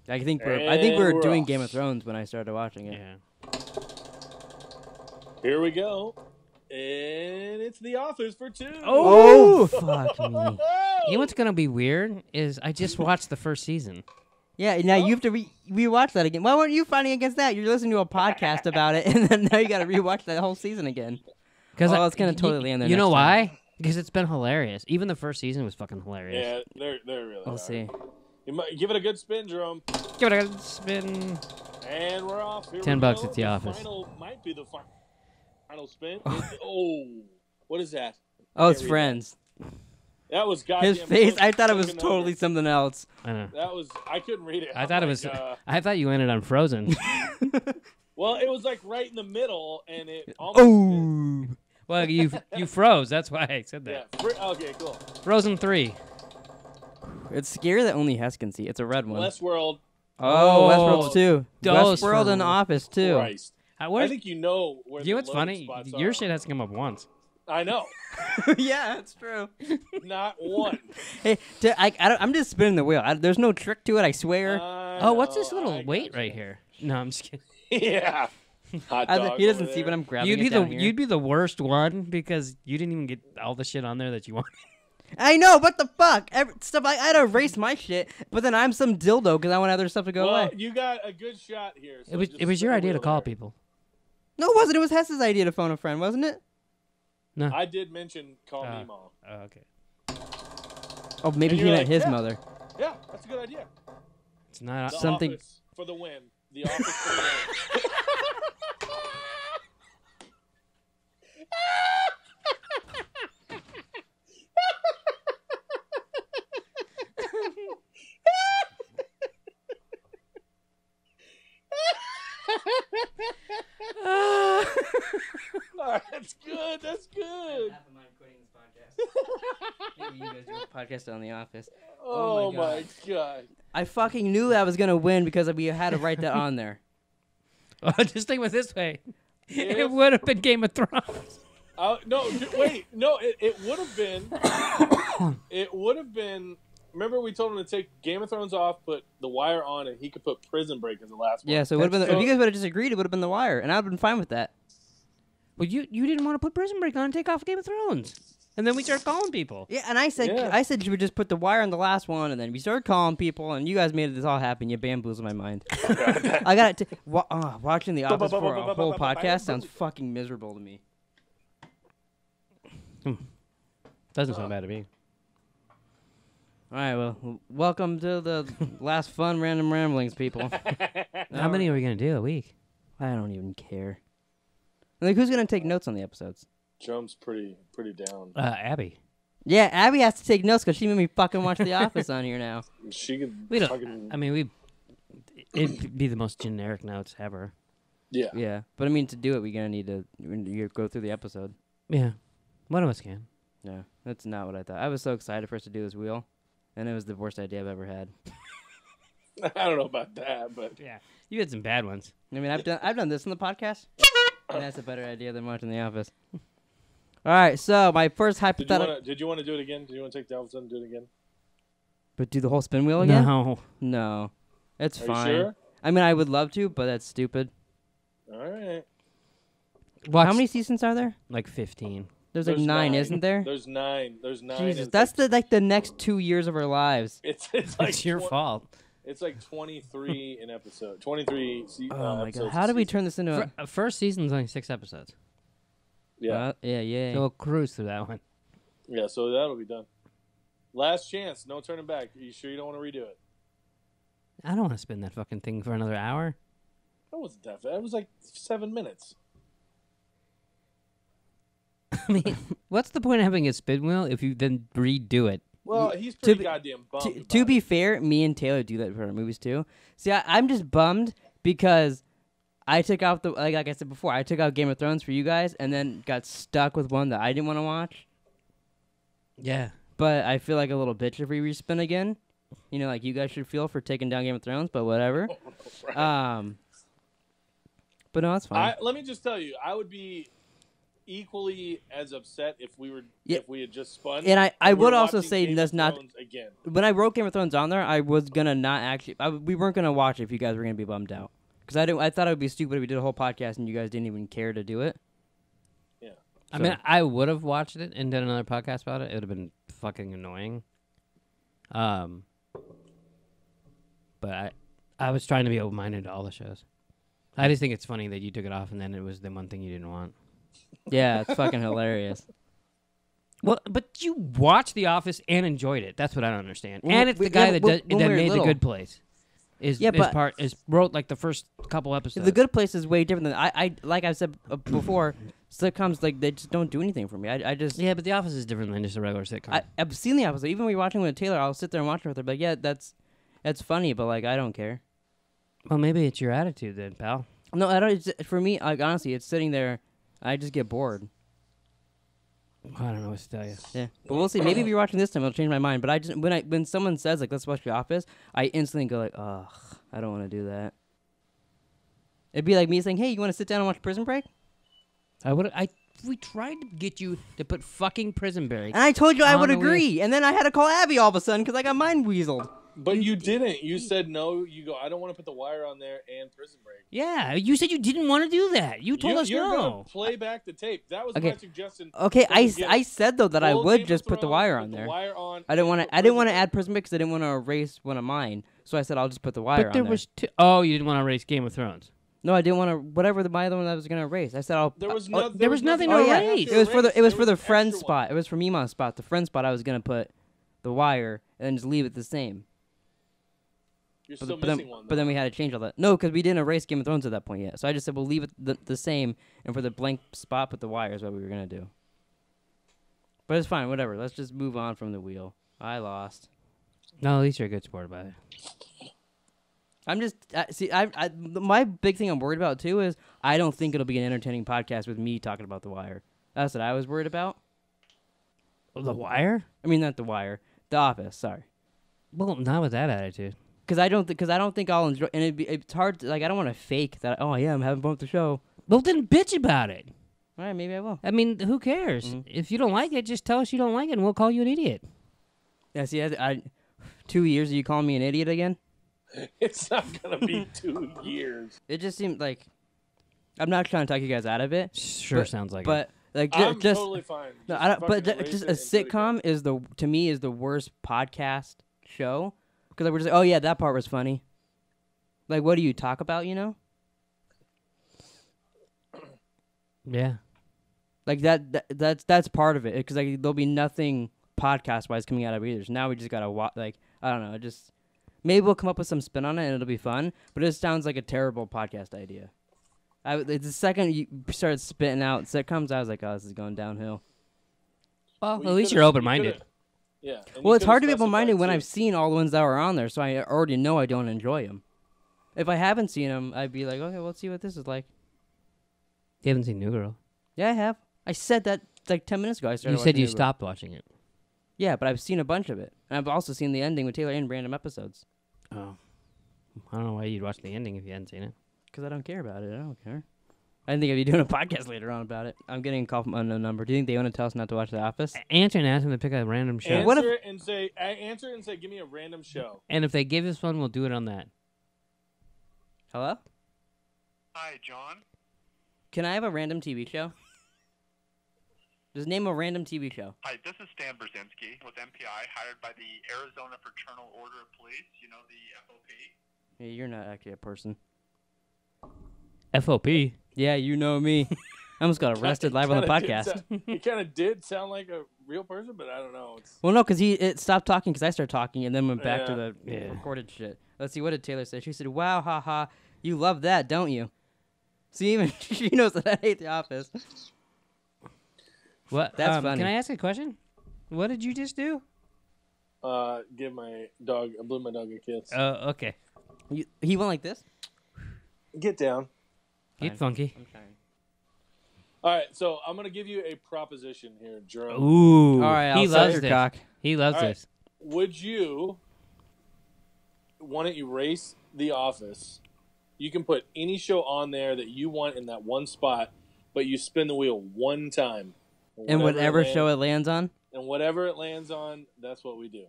I think we were
And
doing
we're
Game
off.
of Thrones when I started watching it.
Yeah.
Here we go. And it's The Office for 2.
Oh, fuck me.
You know what's gonna be weird is I just watched the first season.
Yeah, now you have to rewatch that again. Why weren't you fighting against that? You're listening to a podcast about it, and then now you got to rewatch that whole season again.
Because
Oh, it's gonna totally land there
You know
next time.
why? Because it's been hilarious. Even the first season was fucking hilarious.
Yeah, they're really.
We'll
are.
see.
You might give it a good spin, Jerome.
Give it a spin.
And we're off. Here
$10
we
at
go.
The Office.
Might be the final spin. Oh, what is that?
Oh, it's
Can't read
Friends.
That was goddamn.
His face,
close
I thought it was
looking
totally
over.
something else.
I know.
That was. I couldn't read it.
I
I'm
thought it
like,
was. I thought you landed on Frozen.
Well, it was like right in the middle, and it almost.
Oh.
Well, you froze. That's why I said
Yeah.
that.
Okay. Cool.
Frozen 3.
It's scary that only Hess can see. It's a red one.
Westworld.
Oh, Westworld 2.
those
Westworld and
for-
Office 2.
Christ.
Where,
I think you know where.
you know
the
what's
loading
funny?
spots
Your
are.
shit has to come up once.
I know.
Yeah, that's true.
Not one.
Hey, I'm just spinning the wheel. There's no trick to it, I swear.
Oh, what's this little
I
weight
gotcha.
right here? No, I'm just kidding.
Yeah. Hot dog
He doesn't
over
see
there.
what I'm grabbing.
You'd be
it down here.
you'd be the worst one because you didn't even get all the shit on there that you wanted.
I know. What the fuck? Stuff. I had to erase my shit, but then I'm some dildo because I want other stuff to go
Well,
away.
you got a good shot here. So
It was
just
your
spin the
idea to
wheel
call
there.
people.
No, it wasn't. It was Hess's idea to phone a friend, wasn't it?
No.
I did mention call me mom.
Oh, okay.
Oh, maybe
And
he
you're
meant
like,
his
yeah.
mother.
Yeah, that's a good idea.
It's not
The
Something-
Office for the win. The Office for the win. That's good. That's good.
Maybe you guys do a podcast on The Office.
Oh,
Oh my
my god.
I fucking knew I was gonna win because we had to write that on there.
Just think of it this way. It
If-
would have been Game of Thrones.
No, wait. No, it would have been. It would have been. Remember, we told him to take Game of Thrones off, put The Wire on, and he could put Prison Break as the last one.
Yeah, so it would have been.
So-
If you guys would have disagreed, it would have been The Wire, and I'd have been fine with that.
Well, you didn't want to put Prison Break on and take off Game of Thrones. And then we start calling people.
Yeah, and I said you would just put the wire on the last one, and then we started calling people, and you guys made this all happen. You bamboozled my mind. I got it. Watching The Office for a whole podcast sounds fucking miserable to me.
Doesn't sound bad to me.
All right, well, welcome to the last fun random ramblings, people.
How many are we going to do a week?
I don't even care. Like, who's gonna take notes on the episodes?
Jerome's pretty down.
Abby.
Yeah, Abby has to take notes because she made me fucking watch The Office on here now.
She could.
We don't.
Fucking...
I mean, it'd be the most generic notes ever.
Yeah.
Yeah, but I mean, to do it, we're gonna need to go through the episode.
Yeah, one of us can.
Yeah, that's not what I thought. I was so excited for us to do this wheel, and it was the worst idea I've ever had.
I don't know about that, but
Yeah, you had some bad ones.
I mean, I've done this on the podcast, and that's a better idea than watching The Office. All right, so my first hypothetical.
did you want to do it again? Did you want to take the Alpha and do it again?
But do the whole spin wheel again?
No.
It's
Are
fine.
you sure?
I mean, I would love to, but that's stupid.
All right.
How many seasons are there?
Like 15.
There's like nine, isn't there?
There's nine. There's nine.
Jesus,
It's
that's the next 2 years of our lives.
It's like
It's your fault.
It's like 23 an episode. 23.
Oh my
episodes
god,
a
how did we
season.
turn this into a?
First season's only 6 episodes.
Yeah.
Yeah.
So we'll cruise through that one.
Yeah. So that'll be done. Last chance. No turning back. Are you sure you don't want to redo it?
I don't want to spin that fucking thing for another hour.
That wasn't that bad. It was like 7 minutes.
I mean, what's the point of having a spin wheel if you then redo it?
Well, he's pretty
be-
goddamn bummed.
To
about
be
it.
fair, me and Taylor do that for our movies too. See, I'm just bummed because I took out like I said before, I took out Game of Thrones for you guys, and then got stuck with one that I didn't want to watch.
Yeah.
But I feel like a little bitch if we respin again. You know, like you guys should feel for taking down Game of Thrones, but whatever.
Right.
But no, that's fine.
Let me just tell you, I would be equally as upset if we had just spun.
And I
and we
would
were
also
watching
say
Game
that's
of
not.
Thrones again.
When I wrote Game of Thrones on there, I was gonna not actually. We weren't gonna watch it if you guys were gonna be bummed out. Because I thought it would be stupid if we did a whole podcast and you guys didn't even care to do it.
Yeah.
I mean, I would have watched it and done another podcast about it. It would have been fucking annoying. But I was trying to be open-minded to all the shows. I just think it's funny that you took it off and then it was the one thing you didn't want.
Yeah, it's fucking hilarious.
Well, but you watched The Office and enjoyed it. That's what I don't understand.
Well,
And it's
we-
the guy
yeah,
that
when we were
made
little.
The Good Place. Wrote like the first couple episodes.
The Good Place is way different than I like I said before. Sitcoms like they just don't do anything for me. I just
Yeah, but The Office is different than just a regular sitcom.
I've seen the episode. Even when we're watching with Taylor, I'll sit there and watch it with her. But yeah, that's funny. But like I don't care.
Well, maybe it's your attitude then, pal.
No, I don't. For me, like honestly, it's sitting there. I just get bored.
I don't know what to tell you.
Yeah, but we'll see. Maybe if you're watching this time, it'll change my mind. But I just when someone says like let's watch The Office, I instantly go like, ugh, I don't want to do that. It'd be like me saying, hey, you want to sit down and watch Prison Break?
We tried to get you to put fucking Prison Break.
And I told you I
On
would
the way.
agree, and then I had to call Abby all of a sudden because I got mind weaseled.
But you didn't. You said no. You go, I don't want to put the wire on there and Prison Break.
Yeah, you said you didn't want to do that. You told us
you're
no.
Gonna play back the tape. That was
Okay.
my suggestion.
Okay,
from the beginning.
I said though that I
Full
would
Game of
just put the
Thrones,
wire
put
on
the
there.
wire on
I didn't want
and
to. I didn't
put
want to
Prison
add Prison Break because I didn't want to erase one of mine. So I said I'll just put the wire
But there
on
was two. Oh, you didn't want to erase Game of Thrones.
No, I didn't want to. Whatever my other one that I was gonna erase. I said I'll.
There was,
there was nothing to
Oh yeah,
erase.
it was for the. It was
There
for the
an
friend
extra
spot.
one.
It was for Mima's spot. The friend spot I was gonna put the wire and then just leave it the same.
You're
But,
still
but then,
missing one.
but then we had to change all that. No, because we didn't erase Game of Thrones at that point yet. So I just said we'll leave it the same, and for the blank spot, put the wire is what we were gonna do. But it's fine, whatever. Let's just move on from the wheel. I lost.
No, at least you're a good sport about it.
I'm just my big thing I'm worried about too is I don't think it'll be an entertaining podcast with me talking about The Wire. That's what I was worried about.
The Wire?
I mean, not The Wire, The Office. Sorry,
Well, not with that attitude.
because I don't think I'll enjoy. And it's hard. I don't want to fake that. Oh yeah, I'm having fun with the show.
Well, then bitch about it.
All right, maybe I will.
I mean, who cares?
Mhm.
If you don't like it, just tell us you don't like it, and we'll call you an idiot.
Yeah, see, I 2 years of you calling me an idiot again?
It's not gonna be 2 years.
It just seemed like I'm not trying to talk you guys out of it.
Sure
But-
sounds like
But Like
I'm
just
totally fine.
no,
Just
I don't. But
fucking erase
just
it
a
and put it
sitcom is to me is the worst podcast show because we're just like, oh yeah, that part was funny. Like, what do you talk about? You know,
Yeah.
like that's part of it because like there'll be nothing podcast wise coming out of it either. So now we just gotta like I don't know, just maybe we'll come up with some spin on it and it'll be fun. But it sounds like a terrible podcast idea. The second you started spitting out sitcoms, I was like, oh, this is going downhill.
Well,
Well,
at
you
least
could've-
you're
you
open-minded.
could've- Yeah. and you
Well, it's
could've
hard to be open-minded
specified,
when
too.
I've seen all the ones that were on there, so I already know I don't enjoy them. If I haven't seen them, I'd be like, okay, well, let's see what this is like.
You haven't seen New Girl.
Yeah, I have. I said that like 10 minutes ago. I started
You said
watching
you
New Girl.
stopped watching it.
Yeah, but I've seen a bunch of it. And I've also seen the ending with Taylor in random episodes.
Oh. I don't know why you'd watch the ending if you hadn't seen it.
Because I don't care about it. I don't care. I didn't think I'd be doing a podcast later on about it. I'm getting a call from an unknown number. Do you think they want to tell us not to watch The Office?
Answer and ask them to pick a random show.
Answer
What if-
it and say, give me a random show.
And if they give us one, we'll do it on that.
Hello?
Hi, John.
Can I have a random TV show? Just name a random TV show.
Hi, this is Stan Brzezinski with MPI, hired by the Arizona Fraternal Order of Police. You know, the FOP.
Yeah, you're not actually a person.
FOP.
Yeah, you know me. I almost got arrested live on the podcast.
He kind of did sound like a real person, but I don't know. It's,
Well, no, because it stopped talking because I started talking and then went back to the
Yeah.
recorded shit. Let's see, what did Taylor say? She said, wow, haha, you love that, don't you? See, even she knows that I hate The Office.
What?
That's funny.
Can I ask a question? What did you just do?
give my dog, I blew my dog a kiss.
Oh, okay.
He went like this?
Get down.
Get funky.
I'm trying.
All right, so I'm going to give you a proposition here, Jerome.
Ooh.
All right,
he
I'll
loves
your
this.
cock.
He loves
All right.
this.
Would you want to erase The Office? You can put any show on there that you want in that one spot, but you spin the wheel one time.
And whatever show it lands on?
And whatever it lands on, that's what we do.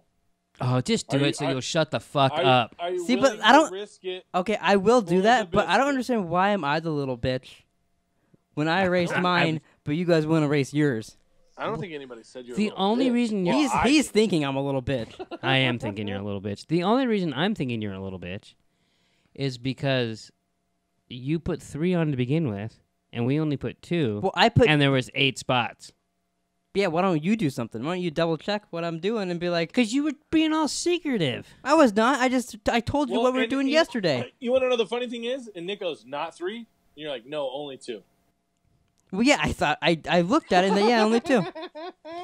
Oh, just do
Are you-
it so
are-
you'll shut the fuck up.
Are you
See, but
willing
I
to
don't-
risk it?
Okay, I will do
Well,
that,
the
but I don't
biscuit.
understand why am I the little bitch when I erased
I'm-
mine, but you guys won't erase yours.
I don't think anybody said you were
The
a little
only
bitch.
reason you're-
Well,
He's thinking I'm a little bitch.
I am thinking you're a little bitch. The only reason I'm thinking you're a little bitch is because you put 3 on to begin with, and we only put 2,
Well, I put
and there was 8 spots.
yeah. Why don't you do something? Why don't you double check what I'm doing and be like,
Because you were being all secretive.
I was not. I told you
Well,
what we were
and
doing
you-
yesterday.
You want to know the funny thing is? And Nick goes, not 3? And you're like, no, only 2.
Well, yeah, I thought I looked at it and then, yeah, only 2.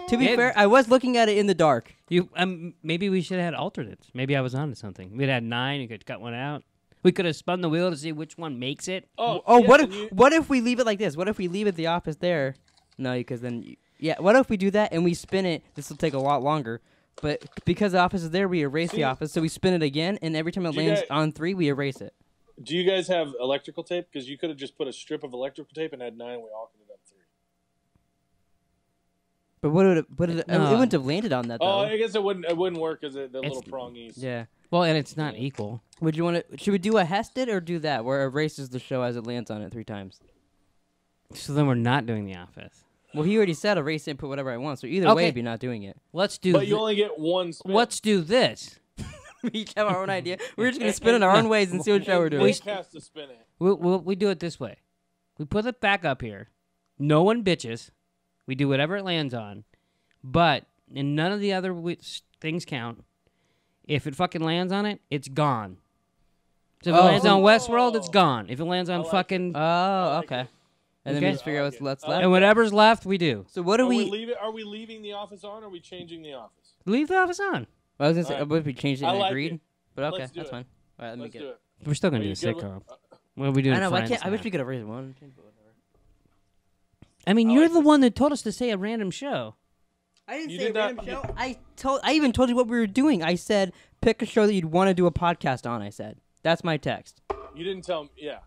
To be
Yeah.
fair, I was looking at it in the dark.
You maybe we should have had alternates. Maybe I was onto something. We'd had 9. You could cut one out. We could have spun the wheel to see which one makes it.
Oh,
yeah,
what
and
if what if we leave it like this? What if we leave it The Office there? No, because then yeah. What if we do that and we spin it? This will take a lot longer. But because The Office is there, we erase
See-
The Office, so we spin it again, and every time it
Do you
lands
guys-
on 3, we erase it.
Do you guys have electrical tape? Because you could have just put a strip of electrical tape and had 9. We all could have done 3.
But it
No.
wouldn't have landed on that
Oh,
though.
I guess it wouldn't work because the little
It's-
prongies.
Yeah.
Well, and it's not equal.
Would you want to? Should we do a Hess did or do that where it erases the show as it lands on it 3 times?
So then we're not doing The Office.
Well, he already said erase it and put whatever I want. So either way,
Okay.
it'd be not doing it.
Let's do.
But you only get one spin.
Let's do this.
We each have our own idea. We're just gonna spin it our own ways and see what show we're
And
doing.
Nick has to spin it.
We do it this way. We put it back up here. No one bitches. We do whatever it lands on. But and none of the other things count. If it fucking lands on it, it's gone. So if it
Oh.
lands on Westworld, it's gone. If it lands on
like
fucking
Oh,
like
okay.
it.
And then we
Okay.
just figure out
I
what's
like
left.
and whatever's left, we do.
So what do
Are we
we?
leaving? Are we leaving the office on? Or are we changing the office?
Leave The Office on.
I was gonna say,
Alright.
what if we changed it
I
and
like
agreed?
it.
But okay,
Let's do
that's
it.
fine. All right, let me
Let's
get.
do it.
We're still gonna
Are
do a
you good with-
sitcom. What are we doing?
I know. I
Friends
can't. I wish
now?
we could erase one. But whatever.
I mean,
I
you're
like
the
this.
one that told us to say a random show.
I didn't
You
say
did
random
not-
show. I even told you what we were doing. I said pick a show that you'd want to do a podcast on. I said that's my text.
You didn't tell me. Yeah.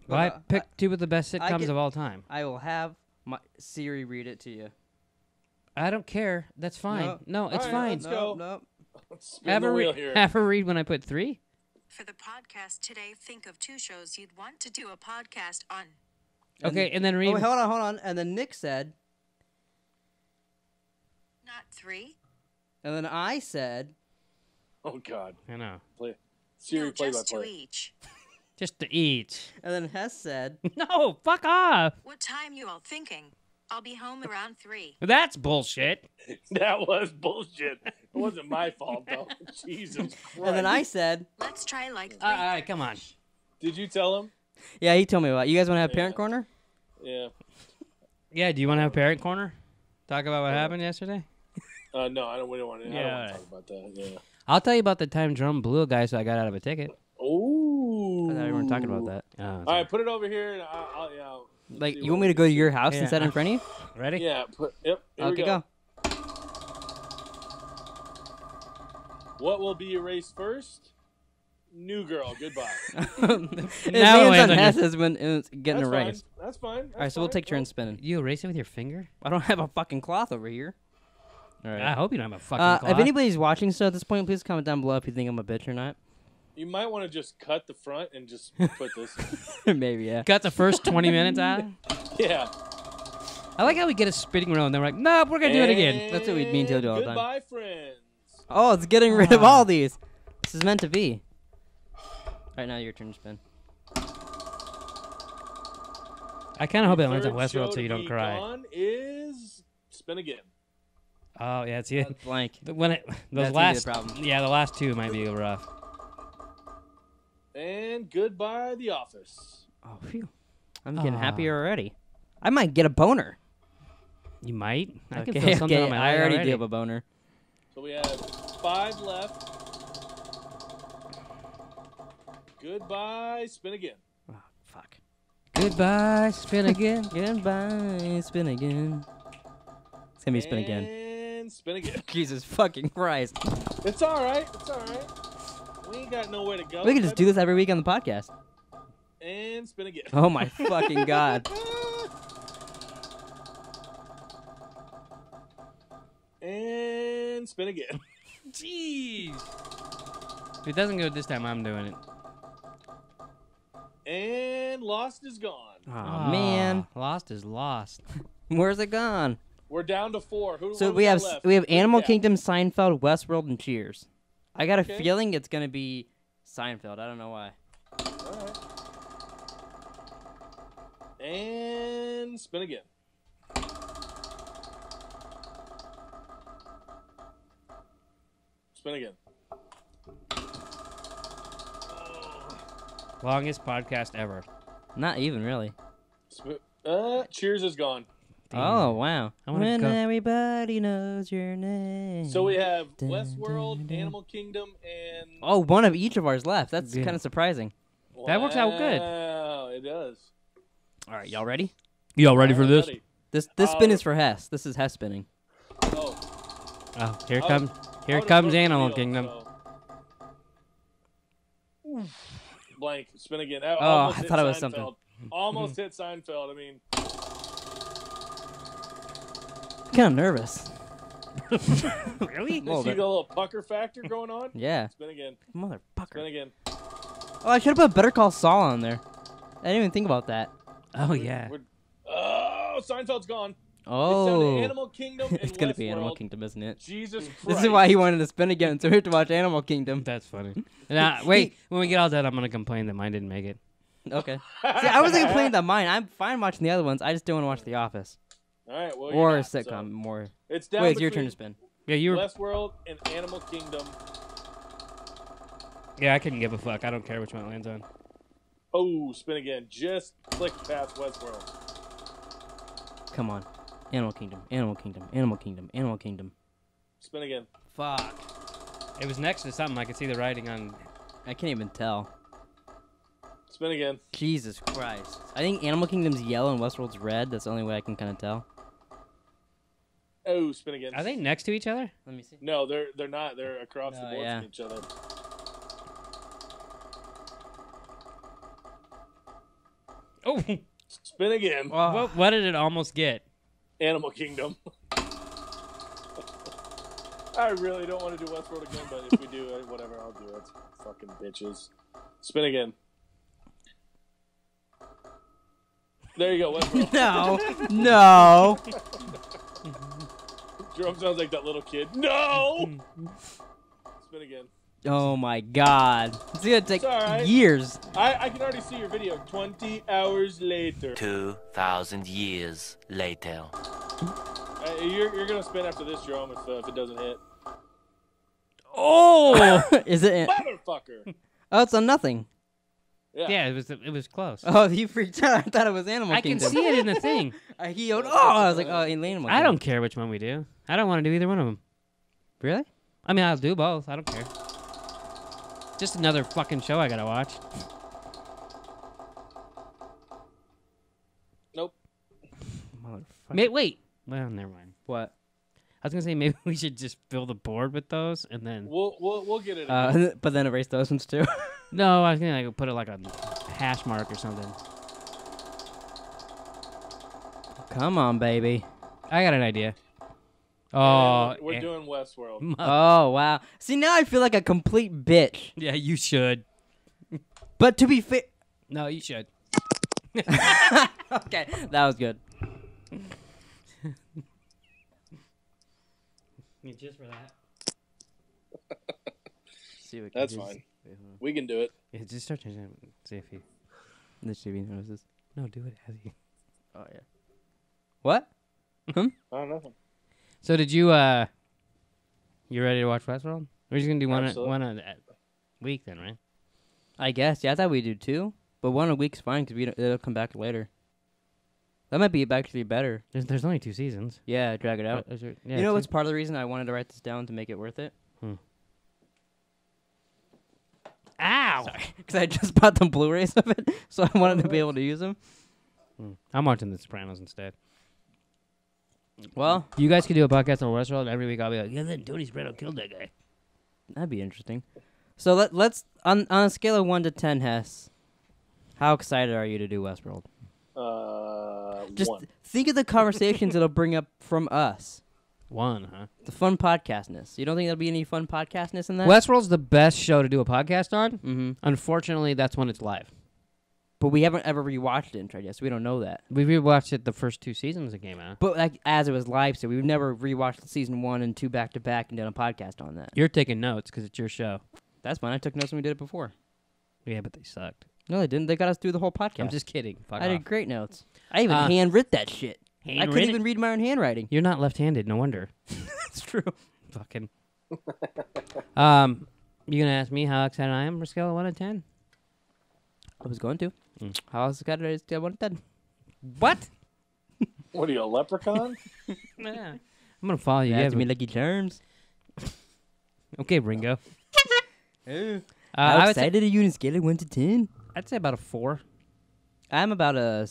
Well, I
Uh,
picked 2 of the best
I
sitcoms
get-
of all time.
I will have my Siri read it to you.
I don't care. That's fine. No, it's
All right,
fine.
let's go.
Nope.
Let's spin
Have
the
her,
wheel here.
have her read when I put 3.
For the podcast today, think of 2 shows you'd want to do a podcast on.
Okay, and then read.
Oh, wait, hold on. And then Nick said,
Not 3.
and then I said,
Oh God.
I know.
Siri,
No,
play by
just 2
play.
each.
Just to eat.
and then Hess said,
No, fuck off.
What time you all thinking? I'll be home around 3.
That's bullshit.
That was bullshit. It wasn't my fault though. Jesus Christ.
and then I said,
Let's try like 3.
All right, come on.
Did you tell him?
yeah, he told me about it. You guys want to have parent
Yeah.
corner?
Yeah.
Yeah, do you want to have parent corner? Talk about what happened yesterday?
No, I don't. We don't want to. I don't
Yeah.
want to talk about that. Yeah.
I'll tell you about the time Jerome blew a guy, so I got out of a ticket.
Ooh.
I thought we weren't talking about that.
Oh,
All right, put it over here, and I'll
Like,
see
you
what
want me to
we
go to
can
your
see.
house
Yeah.
and set it in front of you?
Ready?
Yeah. Yep. Here
Okay,
we
go.
What will be erased first? New girl. Goodbye.
It
Now
lands on
lands on
Hess when it's getting
That's
erased.
fine. That's fine.
All right, so we'll take turns spinning.
You erase it with your finger?
I don't have a fucking cloth over here. All right.
I hope you don't have a fucking cloth.
If anybody's watching still at this point, please comment down below if you think I'm a bitch or not.
You might want to just cut the front and just put this.
Maybe, yeah.
Got the first 20 minutes out?
Yeah.
I like how we get a spitting roll and then we're like, nope, we're going to do it again.
That's what we mean to do all the time.
Goodbye, friends.
Oh, it's getting rid of all these. This is meant to be. All right, now your turn to spin.
I kind of hope it lands on
Third
Westworld
show
so you
to
don't
be
cry.
gone is spin again.
Oh, yeah, see it.
Blank.
When it
That's
those
gonna be the
last
problem.
yeah, the last two might be rough.
And goodbye, The Office.
Oh, phew. I'm getting happier already. I might get a boner.
You might. I can
Okay,
feel something
okay,
on my
I
leg
already do have a boner.
So we have 5 left. Goodbye, spin again.
Oh, fuck.
Goodbye, spin again.
Goodbye, spin again. It's gonna be spin again.
And spin again.
Jesus fucking Christ.
It's all right. It's all right. We ain't got nowhere to go.
We could just do this every week on the podcast.
And spin again.
Oh my fucking god.
And spin again.
Jeez. If it doesn't go this time, I'm doing it.
And lost is gone.
Oh, man.
Lost is lost.
Where's it gone?
We're down to 4.
So
what
we
got
have
left?
we have Animal
Yeah.
Kingdom, Seinfeld, Westworld, and Cheers. I got a
Okay.
feeling it's gonna be Seinfeld. I don't know why.
All right. And spin again. Spin again.
Longest podcast ever.
Not even really.
Cheers is gone.
Oh wow!
I wanna
When
go-
everybody knows your name.
So we have
Dun,
Westworld,
dun, dun.
Animal Kingdom, and
Oh, one of each of ours left. That's
Yeah.
kind of surprising.
That works out good.
Wow, it does.
All right, y'all ready?
Y'all ready
All right, buddy.
This spin
Oh.
is for Hess. This is Hess spinning.
Oh,
Oh, here
I
comes
I
here
would've
comes
broke the
Animal
wheel,
Kingdom.
so- Blank. Spin again.
Oh,
Almost
I
hit
thought it was
Seinfeld.
something.
Almost hit Seinfeld. I mean,
Kind of nervous.
Really?
Little
see
bit.
the little pucker factor going on?
Yeah.
Spin again. Spin
Motherfucker.
again.
Oh, I should have put Better Call Saul on there. I didn't even think about that.
Oh yeah.
Oh, Seinfeld's gone. It's down
Oh.
to Animal Kingdom and
It's gonna be Animal
Westworld.
Kingdom, isn't it?
Jesus Christ.
This is why he wanted to spin again, so we have to watch Animal Kingdom.
That's funny. Now, wait, when we get all done, I'm gonna complain that mine didn't make it.
Okay. See, I wasn't complaining about mine. I'm fine watching the other ones. I just don't want to watch The Office
All right, well,
or
you're
a
not, so
sitcom. More.
It's down
Wait, it's your turn
between
to spin.
Yeah, you were.
Westworld and Animal Kingdom.
Yeah, I couldn't give a fuck. I don't care which one it lands on.
Oh, spin again. Just click past Westworld.
Come on. Animal Kingdom. Animal Kingdom. Animal Kingdom. Animal Kingdom.
Spin again.
Fuck.
It was next to something. I could see the writing on.
I can't even tell.
Spin again.
Jesus Christ. I think Animal Kingdom's yellow and Westworld's red. That's the only way I can kind of tell.
Oh, spin again.
Are they next to each other?
Let me see.
No, they're not. They're across the
Oh,
board
yeah.
from each other.
Oh,
Spin again.
what did it almost get?
Animal Kingdom. I really don't want to do Westworld again, but if we do, whatever, I'll do it. Fucking bitches. Spin again. There you go. Westworld.
No.
Jerome sounds like that little kid. No. Spin again.
Oh my God. It's gonna take
It's all right.
years.
I can already see your video. 20 hours later.
2,000 years later.
You're gonna spin after this, Jerome, if it doesn't hit.
Oh!
Is it?
Motherfucker.
Oh, it's on nothing.
Yeah, it was close.
Oh, you freaked out. I thought it was Animal
I can
Kingdom.
see it in the thing.
He yelled, oh! I was like, oh, in Animal Kingdom.
I don't care which one we do. I don't want to do either one of them.
Really?
I mean, I'll do both. I don't care. Just another fucking show I gotta watch.
Nope.
Motherfucker.
Wait. Well, never mind.
What?
I was gonna say maybe we should just fill the board with those and then.
We'll get it.
But then erase those ones too.
No, I was gonna like, put it like a hash mark or something.
Come on, baby.
I got an idea. Oh,
We're doing Westworld.
Oh, wow. See, now I feel like a complete bitch.
Yeah, you should.
But to be fair...
No, you should.
Okay, that was good.
Just for that.
See what
That's fine. We can do it.
Yeah, just start changing it. See if he.
Let's see if he notices.
No, do it as you.
Oh, yeah. What?
Oh, nothing.
So did you you ready to watch Westworld? We're just gonna do one a week then, right?
I guess. Yeah, I thought we'd do two. But one a week's fine because it'll come back later. That might be actually better.
There's only 2 seasons.
Yeah, drag it out.
Yeah,
You know what's part of the reason I wanted to write this down to make it worth it?
Ow!
Because I just bought the Blu-rays of it, so I wanted to be able to use them.
I'm watching The Sopranos instead.
Well,
You guys could do a podcast on Westworld, and every week I'll be like, yeah, then Tony Soprano killed that guy.
that'd be interesting. So let's on a scale of 1 to 10, Hess, how excited are you to do Westworld? Just
1.
think of the conversations it'll bring up from us.
1, huh?
The fun podcastness. You don't think there'll be any fun podcastness in that?
Westworld's the best show to do a podcast on.
Mm-hmm.
Unfortunately, that's when it's live.
But we haven't ever rewatched it and tried yet, so we don't know that.
We rewatched it the first 2 seasons it came out.
But like as it was live, so we've never rewatched season 1 and 2 back to back and done a podcast on that.
You're taking notes because it's your show.
That's fine. I took notes when we did it before.
Yeah, but they sucked.
No, they didn't. They got us through the whole podcast.
I'm just kidding. Fuck
I
off.
did great notes. I even handwrit that shit. I couldn't
Handwritten?
even read my own handwriting.
You're not left-handed. No wonder.
That's true.
Fucking. You gonna ask me how excited I am for a scale of 1 to 10?
I was going to. How else got it? I wanted that.
What?
What are you, a leprechaun?
Yeah. I'm gonna follow you.
You
Yeah,
have to be Lucky Charms.
okay, Ringo.
How
I would say,
excited are you on a scale of 1 to 10?
I'd say about a 4.
I'm about a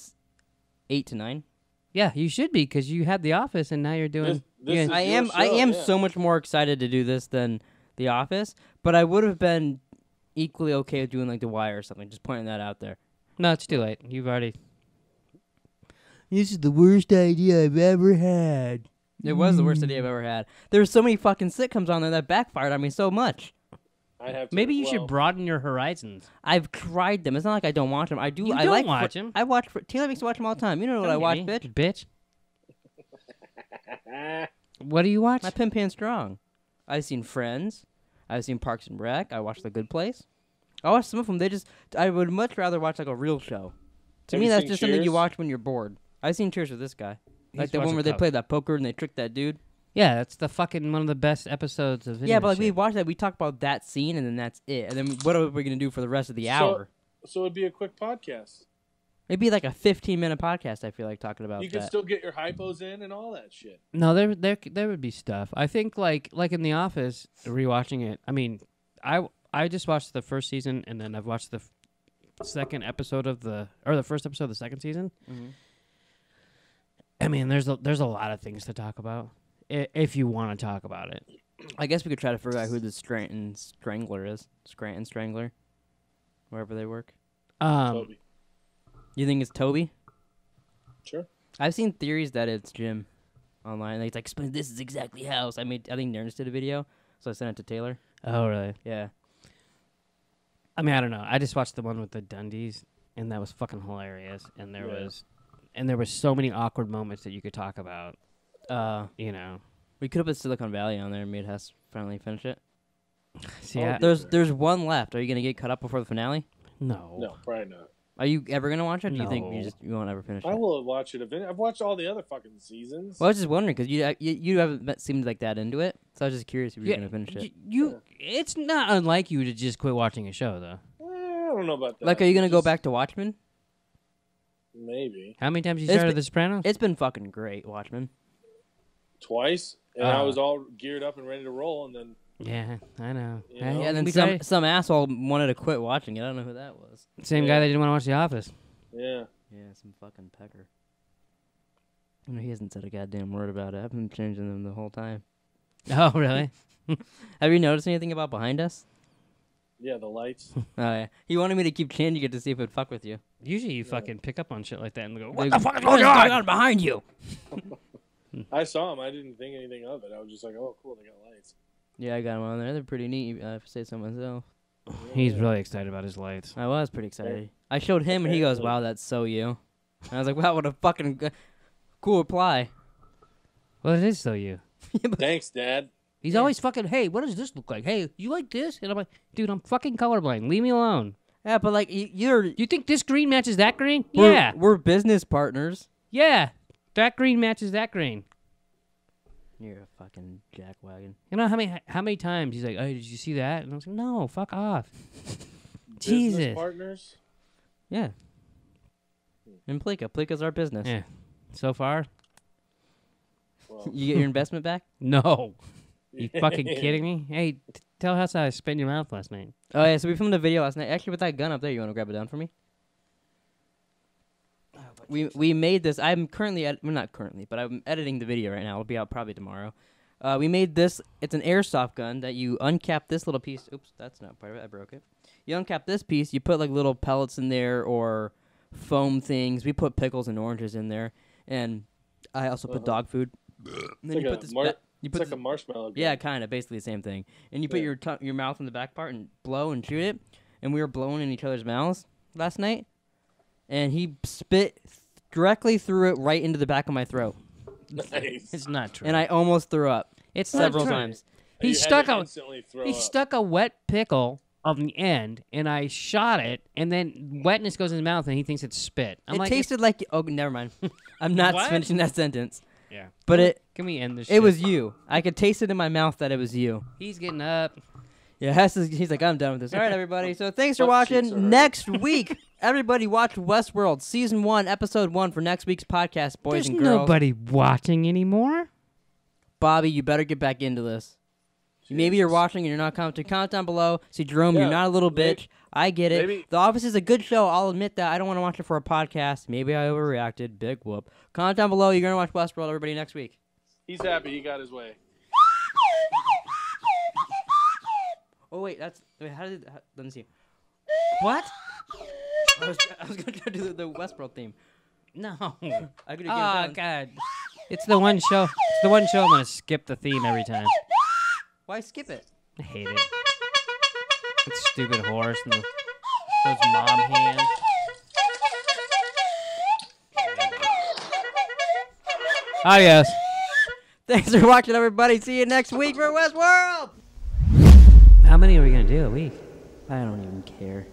8 to 9.
Yeah, you should be because you had The Office and now you're doing.
This is
I
your
am.
show,
I am
yeah.
so much more excited to do this than The Office, but I would have been equally okay with doing like The Wire or something. Just pointing that out there.
No, it's too late. You've already.
This is the worst idea I've ever had. It was the worst idea I've ever had. There's so many fucking sitcoms on there that backfired on me so much.
I'd have to,
Maybe you should broaden your horizons.
I've tried them. It's not like I don't watch them. I do.
You
I
don't
like
watch them.
I watch. Taylor makes me watch them all the time. You know what I watch, bitch?
Bitch. What do you watch?
My Pin Pan Strong. I've seen Friends. I've seen Parks and Rec. I watched The Good Place. I watched some of them. I would much rather watch like a real show. To
Have
me,
you
that's
seen
just something you
Cheers?
watch when you're bored. I've seen Cheers with this guy. Like the
watched
one
a
where they
couple.
play that poker and they trick that dude.
Yeah, that's the fucking one of the best episodes of.
Yeah, but like
shit.
we watch that, we talk about that scene and then that's it. And then what are we gonna do for the rest of the hour?
So it'd be a quick podcast.
It'd be like a 15-minute podcast. I feel like talking about
You could
that.
still get your hypos in and all that shit.
No, there would be stuff. I think like in The Office, rewatching it. I mean, I just watched the first season and then I've watched the second episode of the first episode of the second season.
Mm-hmm.
I mean, there's a lot of things to talk about if you want to talk about it.
I guess we could try to figure out who the Scranton Strangler is. Scranton Strangler, wherever they work.
Toby.
You think it's Toby?
Sure.
I've seen theories that it's Jim online. Like, it's like, explain this is exactly how. So I think Nerdist did a video, so I sent it to Taylor.
Oh, really?
Yeah.
I mean, I don't know. I just watched the one with the Dundies, and that was fucking hilarious. And there was and there were so many awkward moments that you could talk about.
We could have put Silicon Valley on there and made Hess finally finish it.
See,
There's one left. Are you gonna get cut up before the finale?
no.
No, probably not.
Are you ever gonna watch it? Or do you think
No.
you won't ever finish
I
it?
will watch it eventually. I've watched all the other fucking seasons.
Well, I was just wondering because you haven't seemed like that into it, so I was just curious if you were
Yeah,
gonna finish it.
It's not unlike you to just quit watching a show, though.
I don't know about that.
Like, are you gonna go
Just-
back to Watchmen?
Maybe.
How many times you
It's
started
been-
The Sopranos?
It's been fucking great, Watchmen.
Twice. And I was all geared up and ready to roll, and then
Yeah, I know.
You know?
Yeah, and then
we
some asshole wanted to quit watching it. I don't know who that was.
Same guy that didn't want to watch The Office.
yeah.
Yeah, some fucking pecker. He hasn't said a goddamn word about it. I've been changing them the whole time.
Oh, really?
Have you noticed anything about behind us?
Yeah, the lights.
Oh yeah. He wanted me to keep changing it to see if it'd fuck with you.
Usually you fucking pick up on shit like that and go,
What
what the fuck is
What
going
is
on?
behind you?
I saw them. I didn't think anything of it. I was just like, oh, cool, they got lights.
Yeah, I got them on there. They're pretty neat. I have to say so myself.
He's really excited about his lights.
I was pretty excited. I showed him, and he goes, "Wow, that's so you." And I was like, "Wow, what a fucking cool reply."
Well, it is so you.
Thanks, Dad.
He's always fucking, hey, what does this look like? Hey, you like this? And I'm like, dude, I'm fucking colorblind. Leave me alone.
Yeah, but like you're
You think this green matches that green?
we're,
Yeah.
we're business partners.
Yeah. That green matches that green.
You're a fucking jackwagon.
You know how many times he's like, oh, did you see that? And I was like, no, fuck off.
Business
Jesus.
partners.
Yeah. And Pleeka's our business.
Yeah. So far,
Well,
You get your investment back?
no. You fucking kidding me? Hey, tell us how I spit in your mouth last night.
Oh yeah, so we filmed a video last night. Actually, with that gun up there, you want to grab it down for me? We made this. I'm currently not currently, but I'm editing the video right now. It'll be out probably tomorrow. We made this. It's an airsoft gun that you uncap this little piece. Oops, that's not part of it. I broke it. You uncap this piece. You put like little pellets in there or foam things. We put pickles and oranges in there, and I also put dog food. And then you put this.
It's like a marshmallow. Gun.
Yeah, kind of, basically the same thing. And you put your mouth in the back part and blow and shoot it. And we were blowing in each other's mouths last night. And he spit directly through it right into the back of my throat.
Nice.
It's not true.
And I almost threw up.
It's
several
not true.
times.
He
You had
stuck
to
a
instantly throw
he
up.
stuck a wet pickle on the end, and I shot it, and then wetness goes in his mouth, and he thinks it's spit. I'm
It
like,
tasted like... Oh, never mind. I'm not
What?
finishing that sentence.
yeah.
But
Can we end this?
it was you. I could taste it in my mouth that it was you.
He's getting up.
Yeah, he's like, I'm done with this. All right, everybody. So thanks for
Butt cheeks are
watching.
hurting.
Next week, everybody watch Westworld Season 1, Episode 1 for next week's podcast, boys
There's
and girls.
nobody watching anymore.
Bobby, you better get back into this. Maybe you're watching and you're not commenting. Comment down below. See, Jerome, you're
Yeah,
not a little
maybe-
bitch. I get it.
maybe-
The Office is a good show. I'll admit that. I don't want to watch it for a podcast. Maybe I overreacted. Big whoop. Comment down below. You're going to watch Westworld, everybody, next week.
He's happy he got his way.
Oh, wait. Let me see. What? I was going to try to do the Westworld theme.
No.
I could
Oh
have
God. It's the one show. It's the one show I'm gonna skip the theme every time.
Why skip it?
I hate it. That stupid horse and those mom hands. Ah, yes.
Thanks for watching, everybody. See you next week for Westworld.
How many are we gonna do a week?
I don't even care.